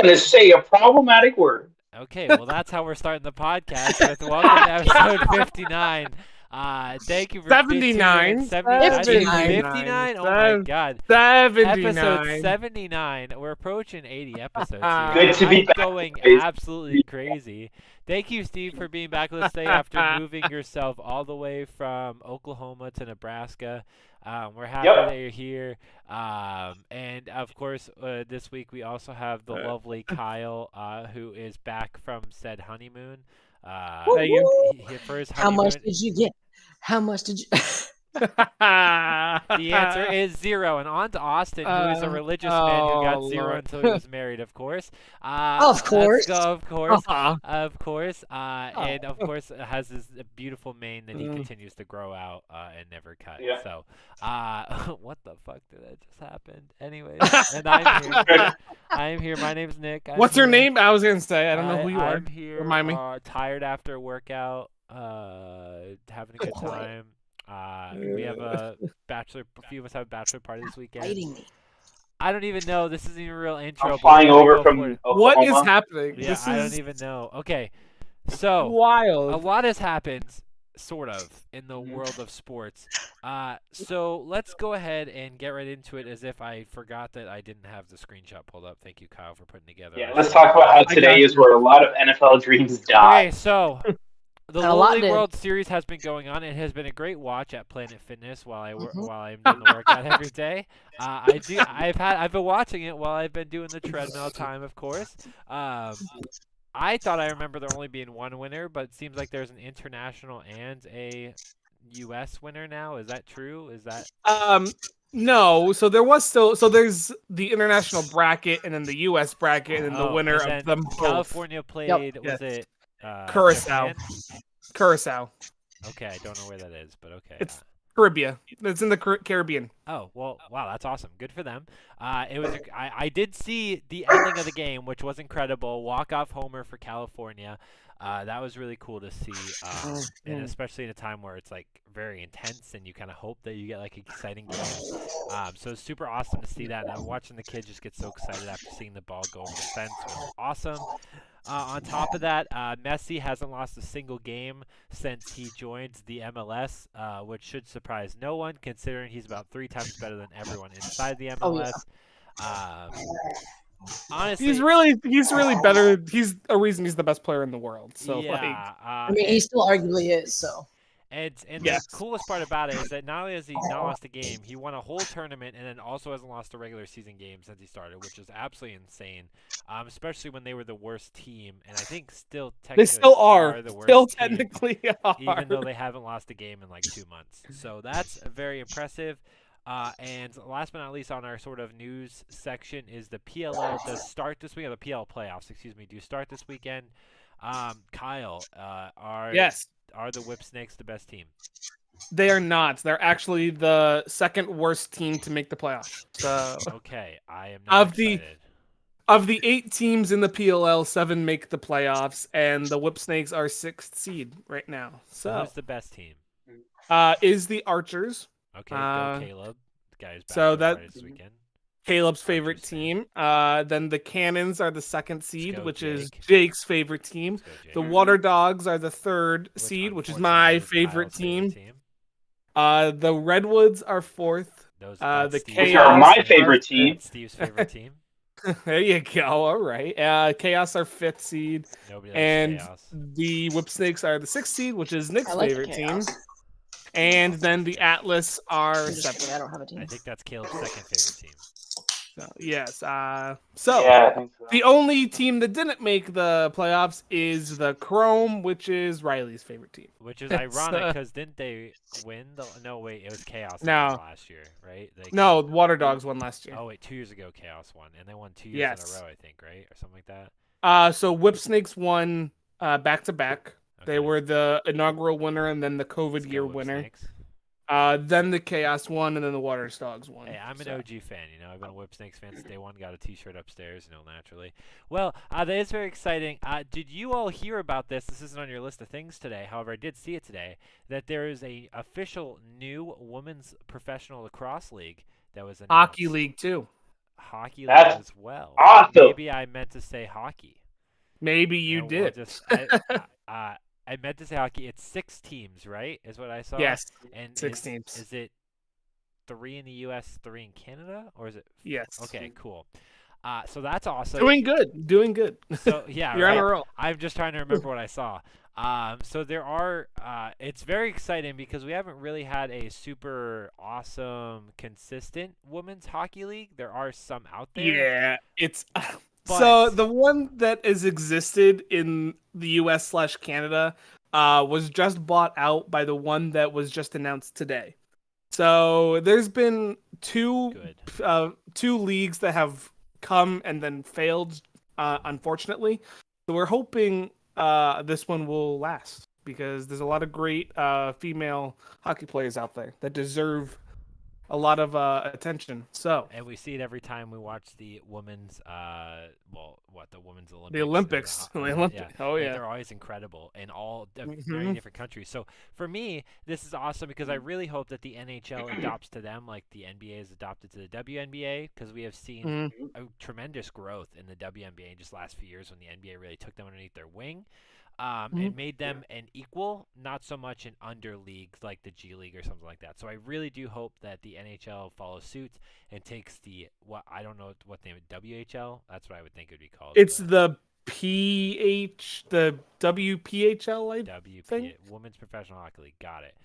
going to say a problematic word. Okay, well, that's how we're starting the podcast with welcome to episode 59. Thank you for 79. 59. Oh my God. 79. Episode 79. We're approaching 80 episodes here. Good to be I'm back, going guys. absolutely crazy. Thank you, Steve, for being back with us today after moving yourself all the way from Oklahoma to Nebraska. We're happy that you're here. And of course, this week we also have the lovely Kyle, who is back from said honeymoon. For his honeymoon. How much did you get? How much did you? The answer is 0. And on to Austin, who is a religious man who got 0 Lord. until he was married, of course. Of course. Of course. Uh-huh. Of course. And of course, has this beautiful mane that he continues to grow out and never cut. Yeah. So, what the fuck did that just happen? Anyways, and I'm here. I'm here. My name's Nick. What's your name? I was gonna say I don't know who you are. I'm here. Remind me. Tired after a workout. Having a good time. We have a few of us have a bachelor party this weekend. Fighting me. I don't even know. This isn't even a real intro. I'm but flying we're over gonna go from for it. Oklahoma. What is happening? Yeah, This I is don't even know. Okay, so wild. a lot has happened, sort of, in the world of sports. So let's go ahead and get right into it as if I forgot that I didn't have the screenshot pulled up. Thank you, Kyle, for putting together. Yeah, let's talk about how today is where a lot of NFL dreams die. Okay, so the And a lot Lowly did. World Series has been going on. It has been a great watch at Planet Fitness while I'm doing the workout every day. I've been watching it while I've been doing the treadmill time, of course. I thought I remember there only being one winner, but it seems like there's an international and a U.S. winner now. Is that true? Is that No, so there's the international bracket and then the US bracket and then the winner and of them both. California played? Was Yes. it Curacao. Japan? Curacao. Okay, I don't know where that is, but okay. It's Caribbean. It's in the Caribbean. Oh, well, wow, that's awesome. Good for them. I did see the ending of the game, which was incredible. Walk-off homer for California. That was really cool to see, and especially in a time where it's like very intense and you kind of hope that you get like exciting games. So it's super awesome to see that. And I'm watching the kids just get so excited after seeing the ball go over the fence. It was awesome. On top of that, Messi hasn't lost a single game since he joined the MLS, which should surprise no one, considering he's about 3 times better than everyone inside the MLS. Honestly, He's really better. He's a reason he's the best player in the world. So yeah. I mean, he still arguably is. So. And Yes. the coolest part about it is that not only has he not lost a game, he won a whole tournament and then also hasn't lost a regular season game since he started, which is absolutely insane. Especially when they were the worst team, and I think still technically they still are. the worst Still team, technically are. even though they haven't lost a game in like 2 months. So that's very impressive. And last but not least on our sort of news section is the PLL does start this week, or the PL playoffs, do start this weekend. Kyle, are the Whip Snakes the best team? They are not. They're actually the second worst team to make the playoffs. So Okay, I am not excited. Of the 8 teams in the PLL, 7 make the playoffs, and the Whip Snakes are 6th seed right now. So who's the best team? is the Archers. Okay, go Caleb. The guy who's back so for the that- party this weekend. Caleb's favorite Archers team. Then the Cannons are the 2nd seed, go, which is Jake. Jake's favorite team. Let's go, Jake. The Water Dogs are the 3rd seed, which is unfortunately my is favorite Kyle's team. team. The Redwoods are 4th. Those, the that's Steve's Chaos Which are my are- favorite team. That's Steve's favorite team. There you go. All right. Chaos are 5th seed. Nobody likes And Chaos. the Whip Snakes are the 6th seed, which is Nick's I like favorite team. Chaos. And then the Atlas are I'm just 7th. kidding, I don't have a I team. think that's Caleb's second favorite team. So, yes. So Yeah, I think so. the only team that didn't make the playoffs is the Chrome, which is Riley's favorite team. Which is It's, ironic because didn't they win the? No, wait, it was Chaos that No. won last year, right? No, Water Dogs won last year. Oh wait, 2 years ago Chaos won, and they won 2 years Yes. in a row, I think, right, or something like that. So Whip Snakes won back to back. They Okay. were the inaugural winner and then the Let's COVID go year Whip winner. Snakes. Then the Chaos won and then the Water Dogs won. Hey, I'm an So- OG fan, I've been a Whip Snakes fan since day one. Got a T-shirt upstairs, naturally. Well, that is very exciting. Did you all hear about this? This isn't on your list of things today. However, I did see it today that there is a official new women's professional lacrosse league that was announced. Hockey League too. hockey league That's as well. awesome. Maybe I meant to say hockey. Maybe you And we'll did. just, I meant to say hockey. It's 6 teams, right? Is what I saw. Yes. And 6 teams. Is it 3 in the U.S., 3 in Canada, or is it? Yes. Okay, cool. So that's awesome. Doing good. So yeah, You're right? on a roll. I'm just trying to remember what I saw. So there are. It's very exciting because we haven't really had a super awesome, consistent women's hockey league. There are some out there. Yeah, it's But- so the one that has existed in the US/Canada was just bought out by the one that was just announced today. So there's been two leagues that have come and then failed, unfortunately. So we're hoping this one will last because there's a lot of great female hockey players out there that deserve a lot of attention. So And we see it every time we watch the women's, the women's Olympics. the Olympics, Yeah. Oh Like, yeah. they're always incredible in all very Mhm. different countries. So for me, this is awesome because I really hope that the NHL adopts to them like the NBA has adopted to the WNBA because we have seen Mhm. a tremendous growth in the WNBA in just the last few years when the NBA really took them underneath their wing. And made them an equal, not so much an under league like the G League or something like that. So I really do hope that the NHL follows suit and takes I don't know what name WHL. That's what I would think it would be called. It's the WPHL, I think? Women's Professional Hockey League. Got it.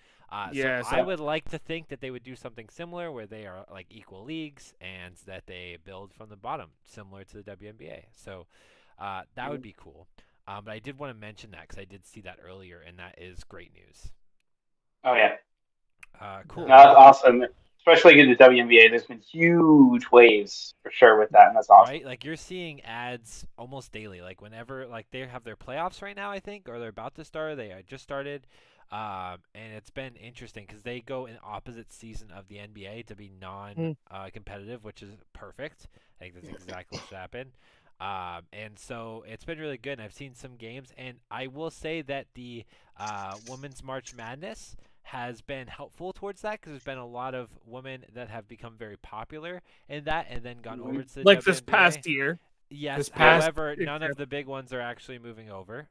Yeah, so I would like to think that they would do something similar where they are like equal leagues and that they build from the bottom, similar to the WNBA. So that would be cool. But I did want to mention that because I did see that earlier, and that is great news. Oh yeah, Cool. no, that's awesome. Especially in the WNBA, there's been huge waves for sure with that, and that's awesome. Right? Like you're seeing ads almost daily. Like whenever they have their playoffs right now, I think, or they're about to start. They just started, and it's been interesting because they go in opposite season of the NBA to be non-competitive, which is perfect. I think that's exactly what should happen. And so it's been really good. And I've seen some games, and I will say that the Women's March Madness has been helpful towards that because there's been a lot of women that have become very popular in that and then gone over to the like this WNBA. past year. Yes, past- however, none of the big ones are actually moving over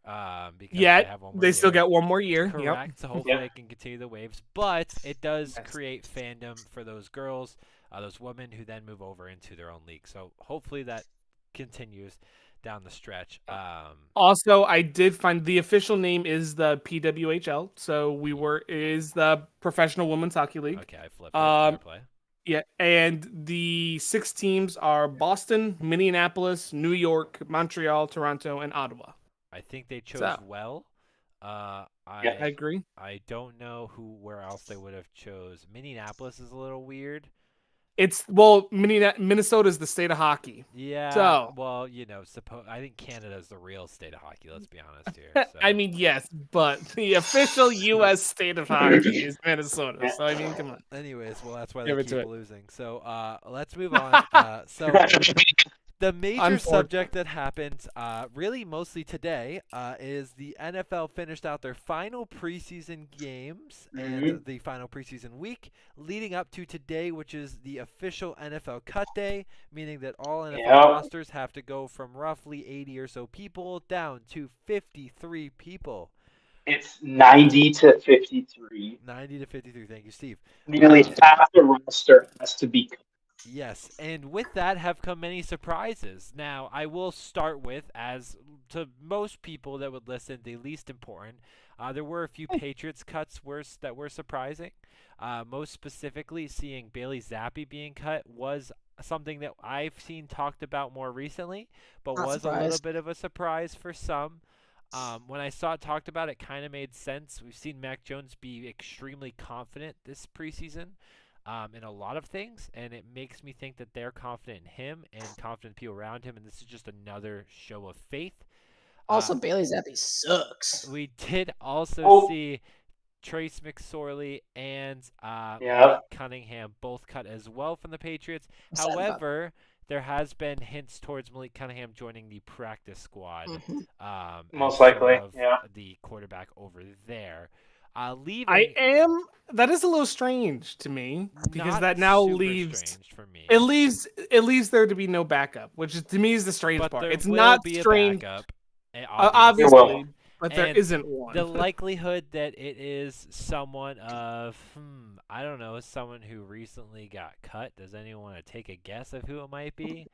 because Yet they have one more they still year. got one more year. Yep. Correct. So hopefully they can continue the waves, but it does create fandom for those girls, those women who then move over into their own league. So hopefully that continues down the stretch. Also, I did find the official name is the PWHL. So is the Professional Women's Hockey League. Okay, I flipped it. Fair play. Yeah, and the 6 teams are Boston, Minneapolis, New York, Montreal, Toronto, and Ottawa. I think they chose So- well. I I agree. I don't know where else they would have chose. Minneapolis is a little weird. Minnesota is the state of hockey. Yeah. So- well, I think Canada is the real state of hockey. Let's be honest here. So. I mean, yes, but the official U.S. state of hockey is Minnesota. So I mean, come on. Anyways, well, that's why Give they it to keep it. losing. So let's move on. So the major Unfortunate. subject that happened, really mostly today, is the NFL finished out their final preseason games and the final preseason week, leading up to today, which is the official NFL cut day, meaning that all NFL rosters have to go from roughly 80 or so people down to 53 people. It's 90 to 53. 90 to 53. Thank you, Steve. Nearly half the roster has to be. Yes, and with that have come many surprises. Now, I will start with, as to most people that would listen, the least important. There were a few Patriots cuts that were surprising. Most specifically, seeing Bailey Zappi being cut was something that I've seen talked about more recently, but Not was a little surprised. bit of a surprise for some. When I saw it talked about, it kind of made sense. We've seen Mac Jones be extremely confident this preseason. In a lot of things, and it makes me think that they're confident in him and confident in people around him, and this is just another show of faith. Also, Bailey Zappi sucks. We did also see Trace McSorley and Malik Cunningham both cut as well from the Patriots. I'm sad about However, there has been hints towards Malik Cunningham joining the practice squad. Mhm. Most as likely, sort of yeah. the quarterback over there. Leaving. That is a little strange to me because Not that now super leaves. strange for me. It leaves there to be no backup, which is, to me, is the strange but part. there It's will not be strange, a backup. obviously, but there And isn't one. The likelihood that it is someone of, I don't know, someone who recently got cut. Does anyone want to take a guess of who it might be?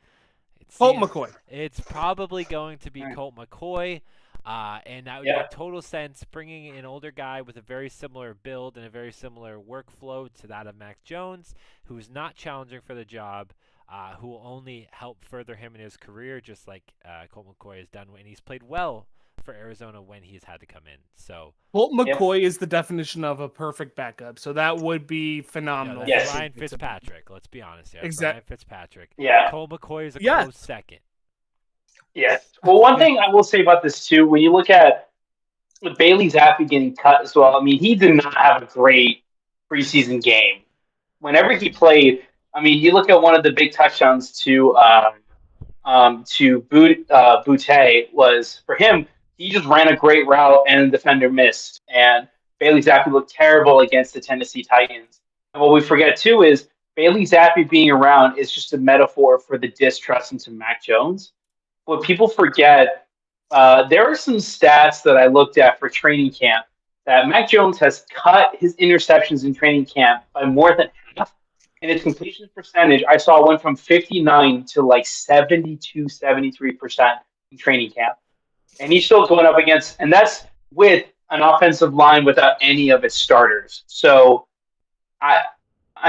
Colt McCoy. It's probably going to be Colt McCoy. And that would make total sense, bringing an older guy with a very similar build and a very similar workflow to that of Mac Jones, who's not challenging for the job, who will only help further him in his career, just like Colt McCoy has done when he's played well for Arizona when he's had to come in. So Colt McCoy is the definition of a perfect backup, so that would be phenomenal. That's Ryan Fitzpatrick. Let's be honest here. Exactly. Ryan Fitzpatrick. Yeah. Colt McCoy is a close second. Yes. Well, one thing I will say about this too, when you look at Bailey Zappi getting cut as well, I mean, he did not have a great preseason game. Whenever he played, I mean, you look at one of the big touchdowns to Boutte was for him. He just ran a great route and the defender missed. And Bailey Zappi looked terrible against the Tennessee Titans. And what we forget too is Bailey Zappi being around is just a metaphor for the distrust into Mac Jones. What people forget, there are some stats that I looked at for training camp that Mac Jones has cut his interceptions in training camp by more than half. And his completion percentage, I saw went from 59 to like 72, 73% in training camp. And he's still going up against, and that's with an offensive line without any of its starters. So I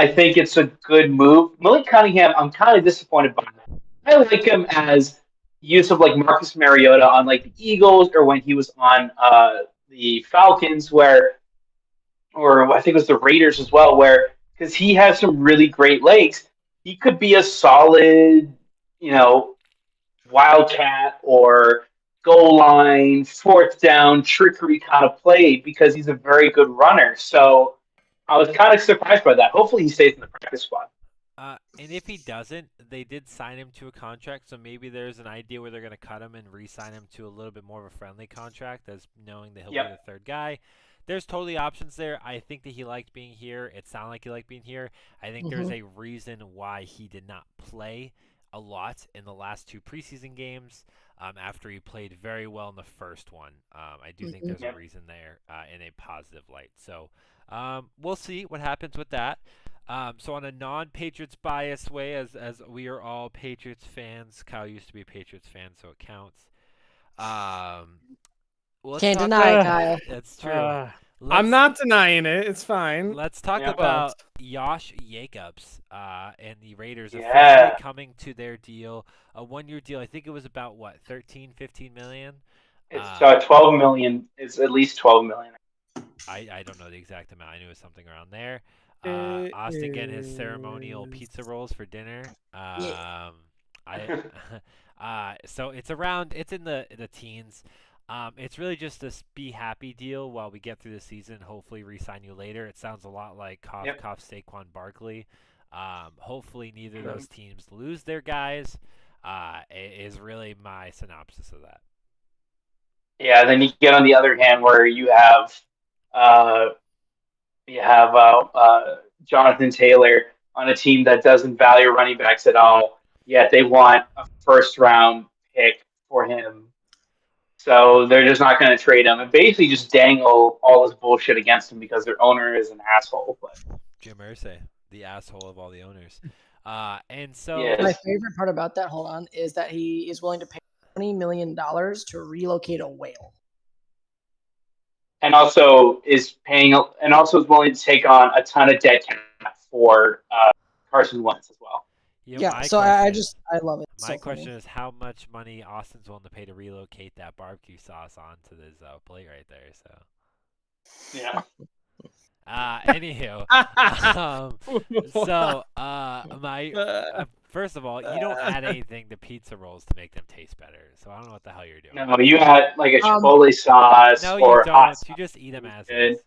think it's a good move. Malik Cunningham, I'm kind of disappointed by him. I like him as use of like Marcus Mariota on like the Eagles or when he was on the Falcons or I think it was the Raiders as well, where because he has some really great legs, he could be a solid, wildcat or goal line, fourth down, trickery kind of play because he's a very good runner. So I was kind of surprised by that. Hopefully he stays in the practice squad. And if he doesn't, they did sign him to a contract, so maybe there's an idea where they're going to cut him and re-sign him to a little bit more of a friendly contract, as knowing that he'll be the third guy. There's totally options there. I think that he liked being here. It sounded like he liked being here. I think there's a reason why he did not play a lot in the last two preseason games after he played very well in the first one. I do think there's a reason there in a positive light. So we'll see what happens with that. So on a non-Patriots biased way, as we are all Patriots fans, Kyle used to be a Patriots fan, so it counts. Can't deny it, Kyle. That's true. I'm not denying it. It's fine. Let's talk about Josh Jacobs and the Raiders officially coming to their deal, a one-year deal. I think it was about, 13, 15 million? It's 12 million. It's at least 12 million. I don't know the exact amount. I knew it was something around there. Austin getting his ceremonial pizza rolls for dinner. So it's in the teens. It's really just this be happy deal while we get through the season. Hopefully re-sign you later. It sounds a lot like cough Saquon Barkley. Hopefully neither of those teams lose their guys. Is really my synopsis of that. Yeah, then you get on the other hand where you have Jonathan Taylor on a team that doesn't value running backs at all, yet they want a first-round pick for him. So they're just not going to trade him and basically just dangle all this bullshit against him because their owner is an asshole. But Jim Irsay, the asshole of all the owners. And so my favorite part about that, is that he is willing to pay $20 million to relocate a whale. And also is willing to take on a ton of dead cap for Carson Wentz as well. I love it. My question is how much money Austin's willing to pay to relocate that barbecue sauce onto this plate right there. So anywho, first of all, you don't add anything to pizza rolls to make them taste better. So I don't know what the hell you're doing. No, you add like a chipotle sauce. No, or you don't. You just eat them as is.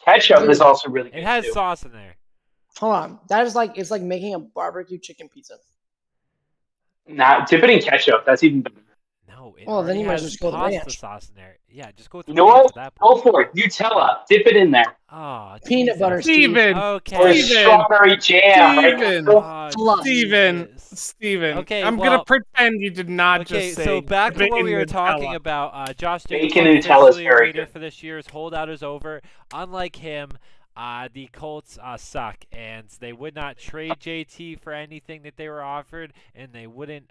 Ketchup is also really good. It has sauce in there. Hold on, that is it's like making a barbecue chicken pizza. Dip it in ketchup. That's even better. No, It Well, then already you might as has well just go with pasta ranch. sauce in there. Yeah, just go with You know ranch what? at that Go point. for it. Nutella. Dip it in there. Oh, Peanut butter, Jesus. Steve. Steven! Okay. Or Steven. strawberry jam, right? Steven. Crystal? Oh, Fluff. Jesus. Steven, Okay, I'm well- gonna pretend you did not Okay, just say. so back to dip it what in we were Nutella. talking about. Josh Jacobs Bacon and Nutella is officially a very Raider good. for this year. His holdout is over. Unlike him, the Colts suck, and they would not trade JT for anything that they were offered, and they wouldn't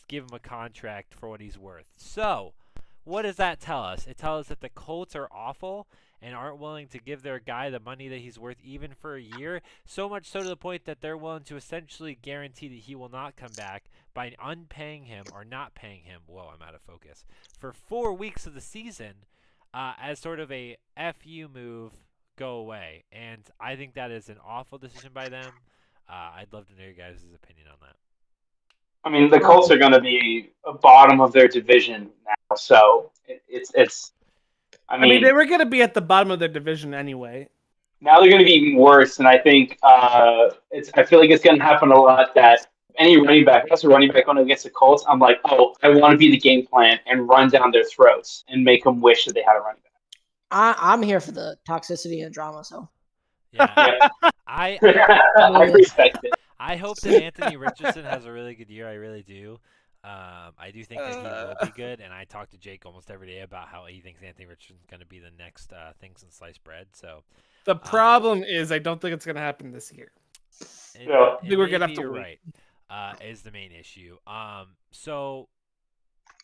give him a contract for what he's worth. So, what does that tell us? It tells us that the Colts are awful and aren't willing to give their guy the money that he's worth even for a year, so much so to the point that they're willing to essentially guarantee that he will not come back by unpaying him or not paying him, whoa, I'm out of focus, for 4 weeks of the season as sort of a FU move, go away. And I think that is an awful decision by them. I'd love to know your guys' opinion on that. I mean, the Colts are going to be bottom of their division now, so it's. I mean, they were gonna be at the bottom of their division anyway. now they're going to be even worse, and I think I feel like it's going to happen a lot that any running back, that's a running back going against the Colts, I'm like, oh, I want to be the game plan and run down their throats and make them wish that they had a running back. I'm here for the toxicity and drama. So Yeah, Yeah. I I respect it. I hope that Anthony Richardson has a really good year. I really do. I do think that he will be good, and I talk to Jake almost every day about how he thinks Anthony Richardson's going to be the next things in sliced bread. So The problem is, I don't think it's gonna happen this year. Yeah. I think we're gonna have to you're wait. right. Is the main issue. So,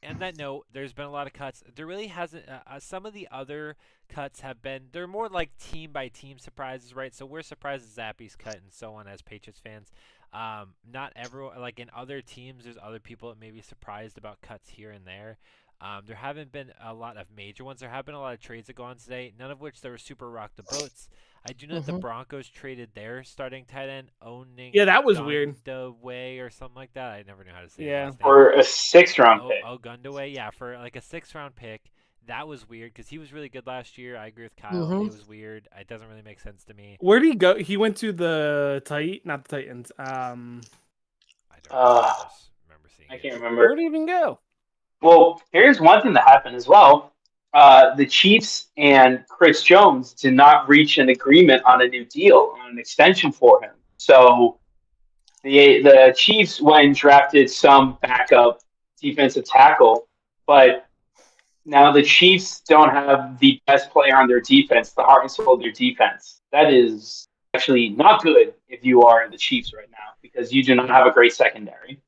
on that note, there's been a lot of cuts. There really hasn't. Some of the other cuts have been. They're more like team by team surprises, right? So we're surprised at Zappy's cut and so on as Patriots fans. Not everyone, like in other teams, there's other people that may be surprised about cuts here and there. There haven't been a lot of major ones. There have been a lot of trades that go on today, none of which there were super rock the boats. I do know that the Broncos traded their starting tight end, owning Yeah, that was weird. Gundaway or something like that. I never knew how to say Yeah. his last name. For a 6th-round pick. Gundaway, yeah, for like a 6th-round pick. That was weird because he was really good last year. I agree with Kyle. Mhm. It was weird. It doesn't really make sense to me. Where did he go? He went to the not the Titans. I don't Uh, remember seeing I it. can't Where remember. did he even go? Well, here's one thing that happened as well. The Chiefs and Chris Jones did not reach an agreement on a new deal, on an extension for him. So the Chiefs went and drafted some backup defensive tackle, but now the Chiefs don't have the best player on their defense, the heart and soul of their defense. That is actually not good if you are the Chiefs right now because you do not have a great secondary.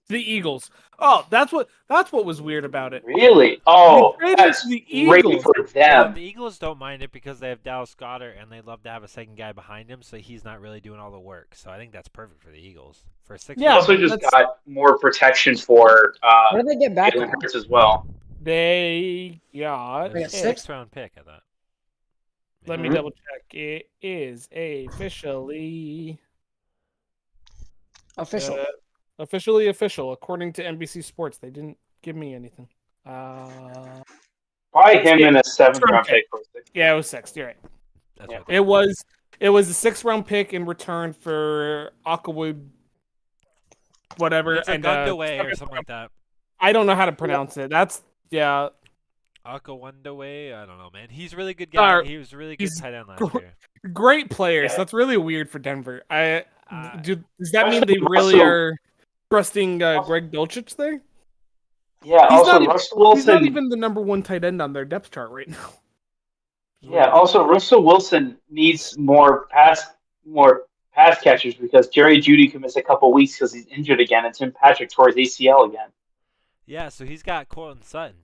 The Eagles. Oh, that's what was weird about it. Really? Oh, They traded that's the great Eagles. for Well, them. the Eagles don't mind it because they have Dallas Goedert and they love to have a second guy behind him, so he's not really doing all the work. So I think that's perfect for the Eagles for a 6th Yeah, They also round. just that's- got more protection for what did they get back? Jalen Hurts as well. They got. It was a got 6th 6th? round pick, I thought. Let me Mhm. double check. It is officially Official. official according to NBC Sports. They didn't give me anything. Probably him in a 7th-round pick. For a 6th. Yeah, it was 6th. You're right. That's Yeah. what I It was a 6th-round pick in return for Aquawood, whatever, It's a and Gundaway or something like that. I don't know how to pronounce it. That's Akawandaway, I don't know, man. He's a really good guy. Or- He was a really good he's tight end last gr- year. great players. Yeah. That's really weird for Denver. Does that mean Also- they really also- are trusting Greg Dulcich there? Yeah, He's also not even- Russell He's not Wilson. even the number one tight end on their depth chart right now. Yeah, also Russell Wilson needs more pass catchers because Jerry Jeudy could miss a couple weeks because he's injured again, and Tim Patrick tore his ACL again. Yeah, so he's got Cortland Sutton.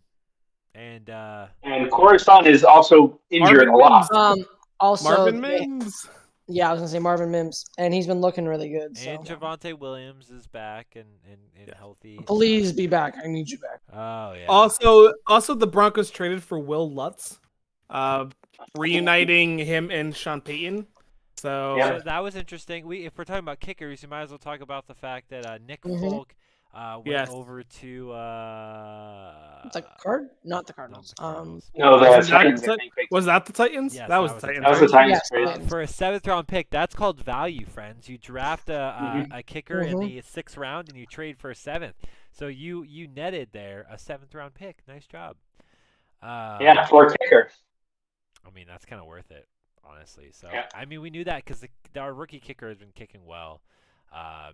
And And Coruscant is also injured Marvin a lot. Also, Marvin they- Mims. yeah, I was gonna say Marvin Mims, and he's been looking really good. So and Javonte Williams is back and healthy. please be back. I need you back. Oh yeah. Also, the Broncos traded for Will Lutz, reuniting him and Sean Payton. So Yeah. So that was interesting. If we're talking about kickers, you might as well talk about the fact that Nick Mhm. Folk went Yes. over to The card, not the not Cardinals. the Cardinals. No, the Wasn't that Titans, the- I think. was that the Titans? Yes, that was that the was the Titans. That was the right? Titans. Yes, Right? For a 7th-round pick, that's called value, friends. You draft a kicker in Mhm. the 6th round and you trade for a 7th. So you netted there a 7th-round pick. Nice job. Yeah, for a kicker. I mean, that's kind of worth it, honestly. So, Yeah. I mean, we knew that because our rookie kicker has been kicking well.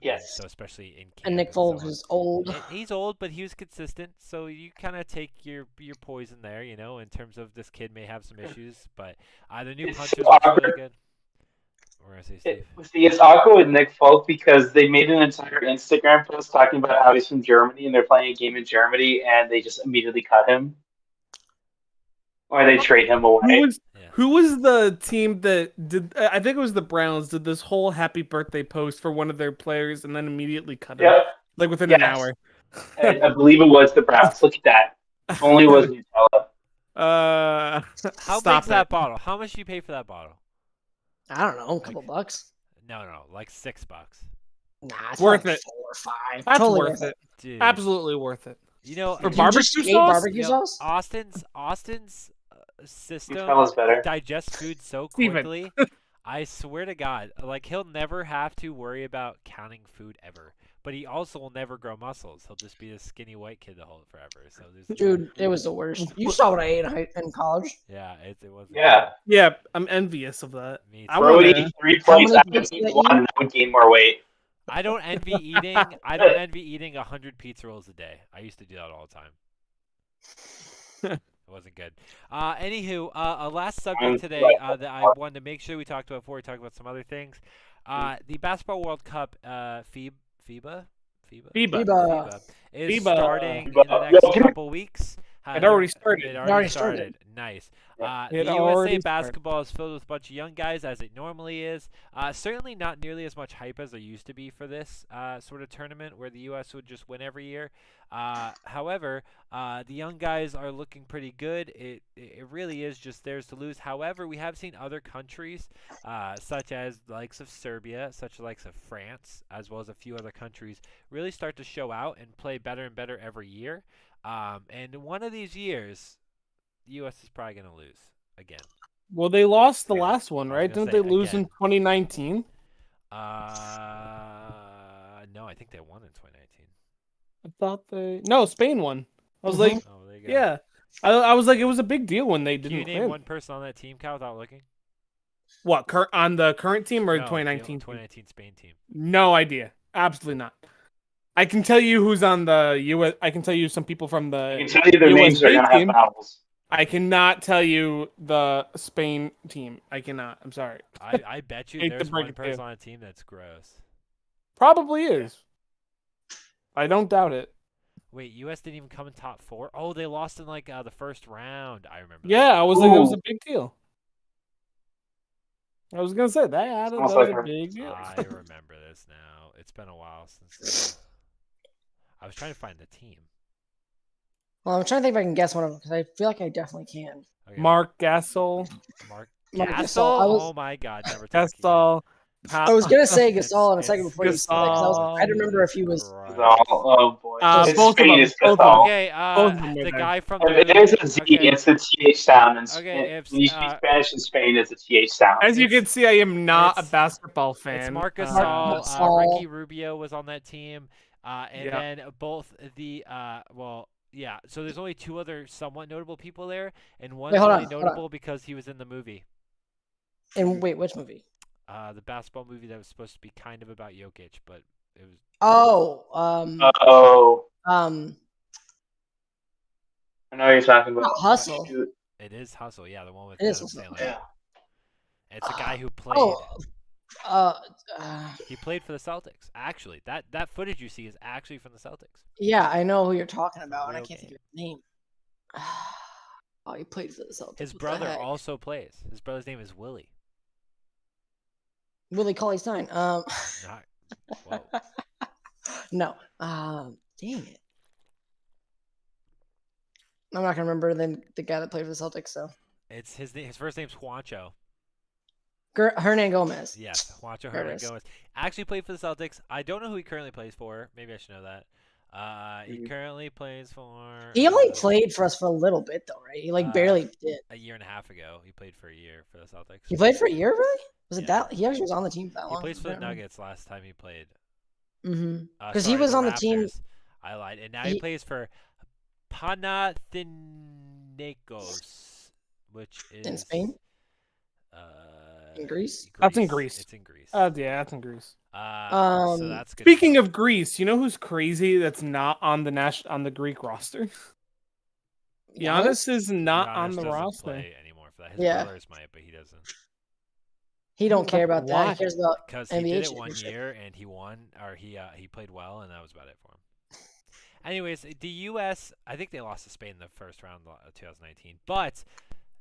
Yes. So especially in camp. And Nick so Foles on. is old. He's old, but he was consistent. So you kind of take your poison there, in terms of this kid may have some issues, but the new It's punches so look really awkward. good. We're gonna say, Steve. It's awkward with Nick Folk because they made an entire Instagram post talking about how he's from Germany and they're playing a game in Germany and they just immediately cut him. Or they trade him away. Who was the team that did? I think it was the Browns. Did this whole happy birthday post for one of their players and then immediately cut him, Yep. like within an Yes. hour. I believe it was the Browns. Look at that. If only it was Nutella. How Stop big's that it. bottle? How much do you pay for that bottle? I don't know, a couple bucks. No, like $6. Nah, it's Worth like it. 4 or 5. That's totally worth it. Dude. Absolutely worth it. You know, For Did you barbecue just hate sauce? barbecue sauce? Austin's system Nutella's better. digests food so Steven. quickly. I swear to God, like he'll never have to worry about counting food ever. But he also will never grow muscles. He'll just be a skinny white kid the whole forever. So there's Dude, it was the worst. You saw what I ate in college. yeah, it wasn't. Yeah. Yeah, I'm envious of that. Me I too. Bro would wanna- eat 3 How plates many after plates eating did I one and I would gain more weight. I don't envy eating. I don't envy eating 100 pizza rolls a day. I used to do that all the time. It wasn't good. Anywho, a last subject today that I wanted to make sure we talked about before we talk about some other things. The Basketball World Cup, FIBA is starting in the next couple weeks. It already started. It already started. Nice. It The USA already basketball is filled with a bunch of young guys, as it normally is. Certainly not nearly as much hype as there used to be for this sort of tournament where the U.S. would just win every year. However, the young guys are looking pretty good. It really is just theirs to lose. However, we have seen other countries, such as the likes of Serbia, such as the likes of France, as well as a few other countries, really start to show out and play better and better every year. And one of these years, the U.S. is probably going to lose again. Well, they lost the Yeah, last one, I was right? gonna Didn't say they lose again. in 2019? No, I think they won in 2019. I thought they. No, Spain won. I was like, Oh, there you go. yeah. I was like, it was a big deal when they Can you didn't name win. one person on that team, Kyle, without looking? What, on the current team or No, the 2019 team? 2019 Spain team. No idea. Absolutely not. I can tell you who's on the U.S. I can tell you some people from the. I can tell you their names are USA going to have team. vowels. I cannot tell you the Spain team. I cannot. I'm sorry. I bet you Hate to there's break one it to you. person on a team that's gross. Probably is. I don't doubt it. Wait, U.S. didn't even come in top 4? Oh, they lost in like the first round. I remember. Yeah, I was like, it was Ooh. a big deal. I was gonna say that Sounds was like a her. big deal. I remember this now. It's been a while since. I was trying to find the team. Well, I'm trying to think if I can guess one of them because I feel like I definitely can. Okay, Mark Gasol. Mark Marc Gasol. Gasol. I was- Oh my God, never talking. Gasol. I was gonna say It's- Gasol in a it's second before you said that 'cause I was like, I don't remember if he was. Christ. Oh, boy. It's both of Spain, them, it's both of them. Gasol. Okay, Both of them were the there. guy from If the it is a Z, okay. it's the TH sound. And Okay, if, when you speak uh, Spanish in Spain, it's a TH sound. As you can see, I am not a it's- basketball fan. It's Marc Uh, Gasol. Gasol. Ricky Rubio was on that team, and Yeah. then both the yeah. So there's only 2 other somewhat notable people there, and one's hold only on, hold on. notable because he was in the movie, And wait, which movie? the basketball movie that was supposed to be kind of about Jokic, but it was Oh, Oh, I I know what you're talking about. Hustle. Shoot. it is Hustle. Yeah, the one with It is Adam Hustle. Sandler. Yeah. It's a guy who played. Oh, He played for the Celtics. Actually, that footage you see is actually from the Celtics. yeah, I know who you're talking about, and I Real can't think game. of his name. Oh, he played for the Celtics. His What the brother heck? also plays. His brother's name is Willie. Willie Cauley Stein. Not, whoa. No. Dang it. I'm not gonna remember the guy that played for the Celtics. So It's his first name's Juancho. Hernan Gomez. Yes, Juancho There it Hernan is. Gomez. Actually played for the Celtics. I don't know who he currently plays for. Maybe I should know that. He Mhm. currently plays for. He only played for us for a little bit, though, right? He barely did. a year and a half ago. He played for a year for the Celtics. He played for a year, really? Was it Yeah. that? He actually was on the team for that He long. plays for the Nuggets last time he played. Mm-hmm. 'Cause he Sorry, was the on the team- Raptors. I lied. And now he plays for Panathinaikos, which is In Spain? In Greece? That's in Greece. It's in Greece. Yeah, that's in Greece. So that's good. Speaking of Greece, you know who's crazy that's not on the Greek roster? Giannis is not Giannis on the doesn't roster. play anymore for that. His Yeah. brothers might, but he doesn't. He don't care about Why? that. He cares about Because he NBA did it one championship. year and he won, or he played well, and that was about it for him. Anyways, the U.S. I think they lost to Spain in the first round of 2019, but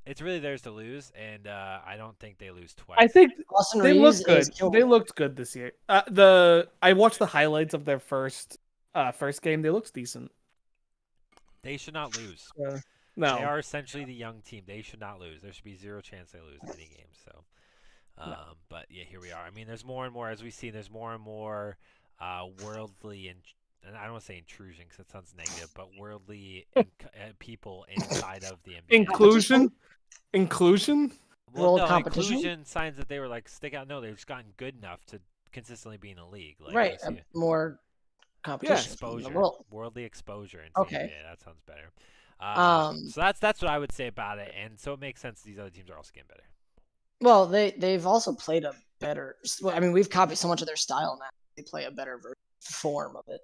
it's really theirs to lose, and I don't think they lose twice. I think Austin they Reeves looked good. is killed. They looked good this year. I watched the highlights of their first game. They looked decent. They should not lose. No, They are essentially the young team. They should not lose. There should be zero chance they lose any game. So, but yeah, here we are. I mean, there's more and more, as we see, there's more and more worldly and I don't want to say intrusion because that sounds negative, but worldly people inside of the NBA. Inclusion. Well, World no, competition? inclusion signs that they were like stick out. No, they've just gotten good enough to consistently be in the league. Like, Right. you see More competition in the exposure, world. worldly exposure. In Okay. NBA. That sounds better. So that's what I would say about it, and so it makes sense. These other teams are also getting better. Well, they've also played a better. Well, I mean, we've copied so much of their style now. They play a better form of it.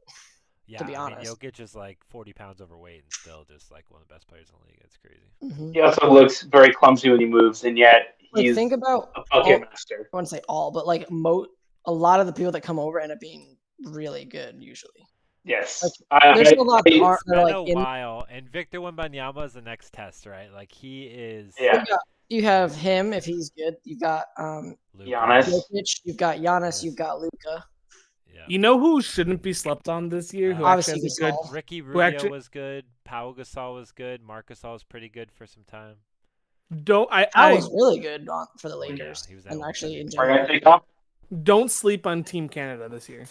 Yeah, To be I mean, honest. Jokic is like 40 pounds overweight and still just like one of the best players in the league. It's crazy. Mm-hmm. He also looks very clumsy when he moves, and yet Like, he's think about a bucket master. I wouldn't say all, but like a lot of the people that come over end up being really good usually. Yes. There's a lot that It's aren't been like a in. while, and Victor Wembanyama is the next test, right? Like he is. Yeah. You have him if he's good. You've got Luka. Giannis. Jokic. You've got Giannis. You've got Luka. Yeah. You know who shouldn't be slept on this year? Who Obviously actually has a good. Gasol. Ricky Who Rubio actually- was good. Pau Gasol was good. Marc Gasol was pretty good for some time. I was really good for the Yeah, Lakers, he was that and one actually in season. Are you general. gonna take off? Don't sleep on Team Canada this year,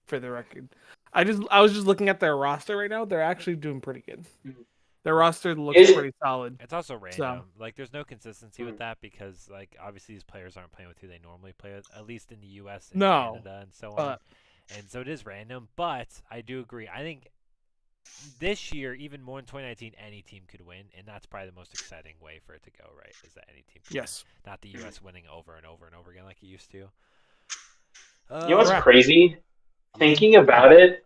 for the record. I was just looking at their roster right now. They're actually doing pretty good. Mhm. Their roster looks Is it- pretty solid. It's also random. Like, there's no consistency with that because, like, obviously these players aren't playing with who they normally play with, at least in the U.S. and No, Canada and so on. but- And so it is random, but I do agree. I think this year, even more in 2019, any team could win, and that's probably the most exciting way for it to go, right? Is that any team could Yes. win, not the U.S. winning over and over and over again like it used to. You know what's Correct. crazy? Thinking about it,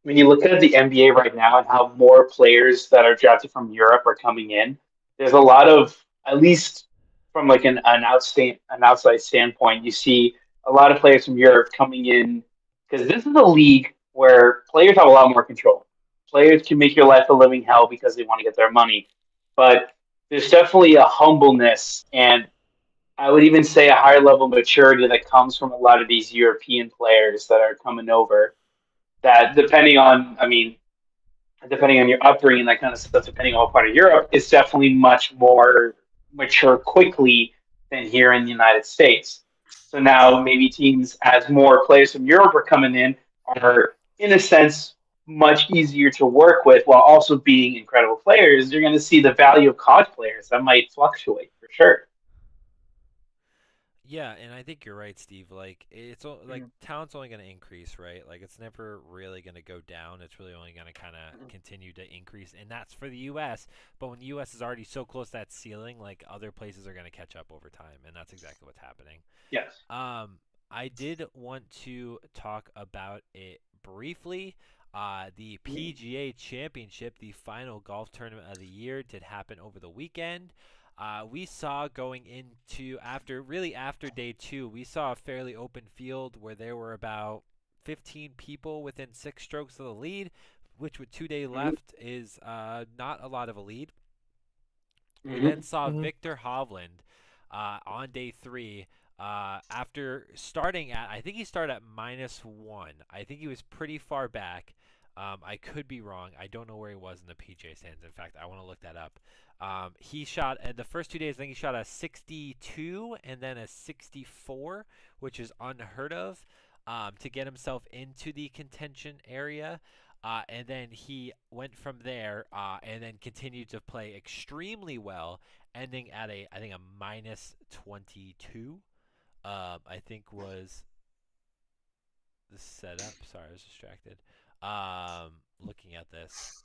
when you look at the NBA right now and how more players that are drafted from Europe are coming in, there's a lot of, at least from like an outside standpoint, you see a lot of players from Europe coming in because this is a league where players have a lot more control. Players can make your life a living hell because they want to get their money, but there's definitely a humbleness and I would even say a higher level of maturity that comes from a lot of these European players that are coming over. That depending on your upbringing, that kind of stuff, depending on what part of Europe, is definitely much more mature quickly than here in the United States. So now maybe teams, as more players from Europe are coming in, are in a sense much easier to work with while also being incredible players. You're going to see the value of college players that might fluctuate for sure. Yeah, and I think you're right, Steve. Like like talent's only going to increase, right? Like it's never really going to go down. It's really only going to kind of continue to increase, and that's for the U.S. But when the U.S. is already so close to that ceiling, like other places are going to catch up over time, and that's exactly what's happening. Yes. I did want to talk about it briefly. The PGA Championship, the final golf tournament of the year, did happen over the weekend. We saw going into after day 2, we saw a fairly open field where there were about 15 people within 6 strokes of the lead, which with 2 days left is not a lot of a lead. We then saw Victor Hovland on day 3. After starting at, I think he started at -1. I think he was pretty far back. I could be wrong. I don't know where he was in the PGA stands. In fact, I want to look that up. He shot at the first 2 days. I think he shot a 62 and then a 64, which is unheard of, to get himself into the contention area. And then he went from there and then continued to play extremely well, ending at I think a -22. I think was the setup. Sorry, I was distracted. Looking at this.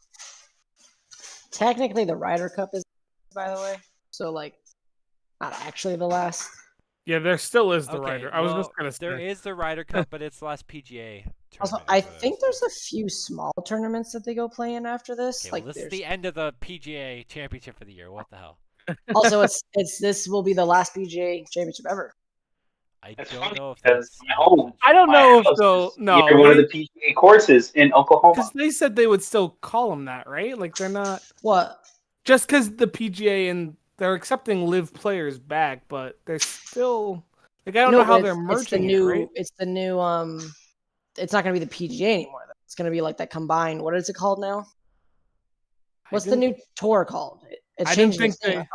Technically, the Ryder Cup is, by the way. So, like, not actually the last. Yeah, there still is the Okay, Ryder. I was well, just gonna say there is the Ryder Cup, but it's the last PGA tournament. Also, is I what was think there's saying. a few small tournaments that they go play in after this. Okay, Like, well, this is there's the end of the PGA Championship for the year. What the hell? also it's this will be the last PGA championship ever. I That's don't funny know if because that's. my home. I don't My know if house they'll is no near one of the PGA courses in Oklahoma. because they said they would still call them that, right? Like they're not What? just because the PGA and they're accepting live players back, but they're still like I don't know No, how but they're it's the merging new. it, right? It's the new. It's not gonna be the PGA anymore. Though. It's gonna be like that combined. What is it called now? What's the new tour called? It's I didn't changing its think name.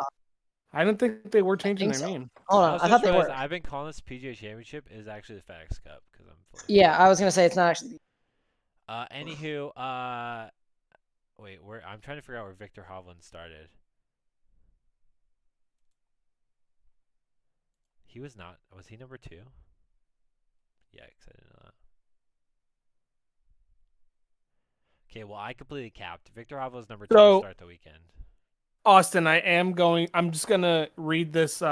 I don't think they were changing think their so. name. Hold I on, was I just thought they realized were. I've been calling this PGA Championship is actually the FedEx Cup because I'm. Yeah, I was gonna say it's not actually. Anywho, wait, I'm trying to figure out where Victor Hovland started. He was not. Was he number 2? Yikes! I didn't know that. Okay, well, I completely capped. Victor Hovland was number 2 to start the weekend. Austin, I'm just gonna read this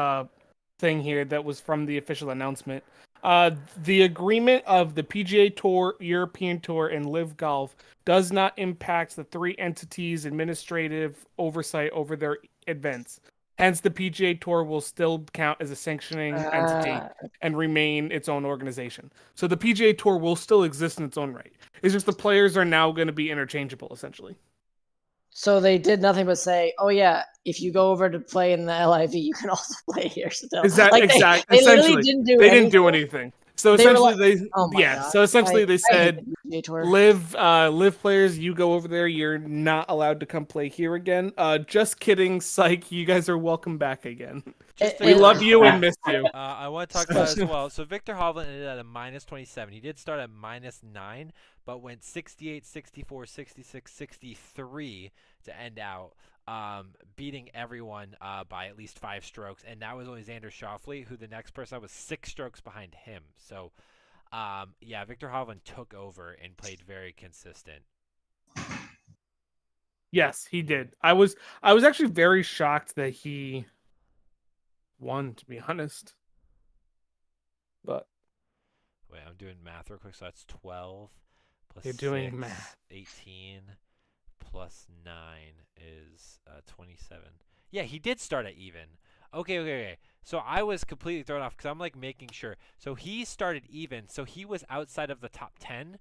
thing here that was from the official announcement. The agreement of the PGA Tour, European Tour, and Live Golf does not impact the 3 entities' administrative oversight over their events. Hence, the PGA Tour will still count as a sanctioning entity and remain its own organization. So the PGA Tour will still exist in its own right. It's just the players are now going to be interchangeable, essentially. So they did nothing but say, "Oh yeah, if you go over to play in the LIV, you can also play here." So Is that like exactly? they literally didn't do. They anything. didn't do anything. So They were essentially, like, oh my God. So essentially, they I hate said, the PGA Tour. live players, you go over there. You're not allowed to come play here again. Just kidding, psych. You guys are welcome back again. We love you and miss you. I want to talk about it as well. So Victor Hovland ended at a -27. He did start at -9, but went 68, 64, 66, 63 to end out, beating everyone by at least 5 strokes. And that was only Xander Schauffele, who the next person was 6 strokes behind him. So, yeah, Victor Hovland took over and played very consistent. Yes, he did. I was actually very shocked that he won, to be honest. But wait, I'm doing math real quick. So that's 12 plus you're doing 6, math. 18 plus 9 is 27. Yeah, he did start at even. Okay. So I was completely thrown off because I'm like making sure. So he started even. So he was outside of the top 10,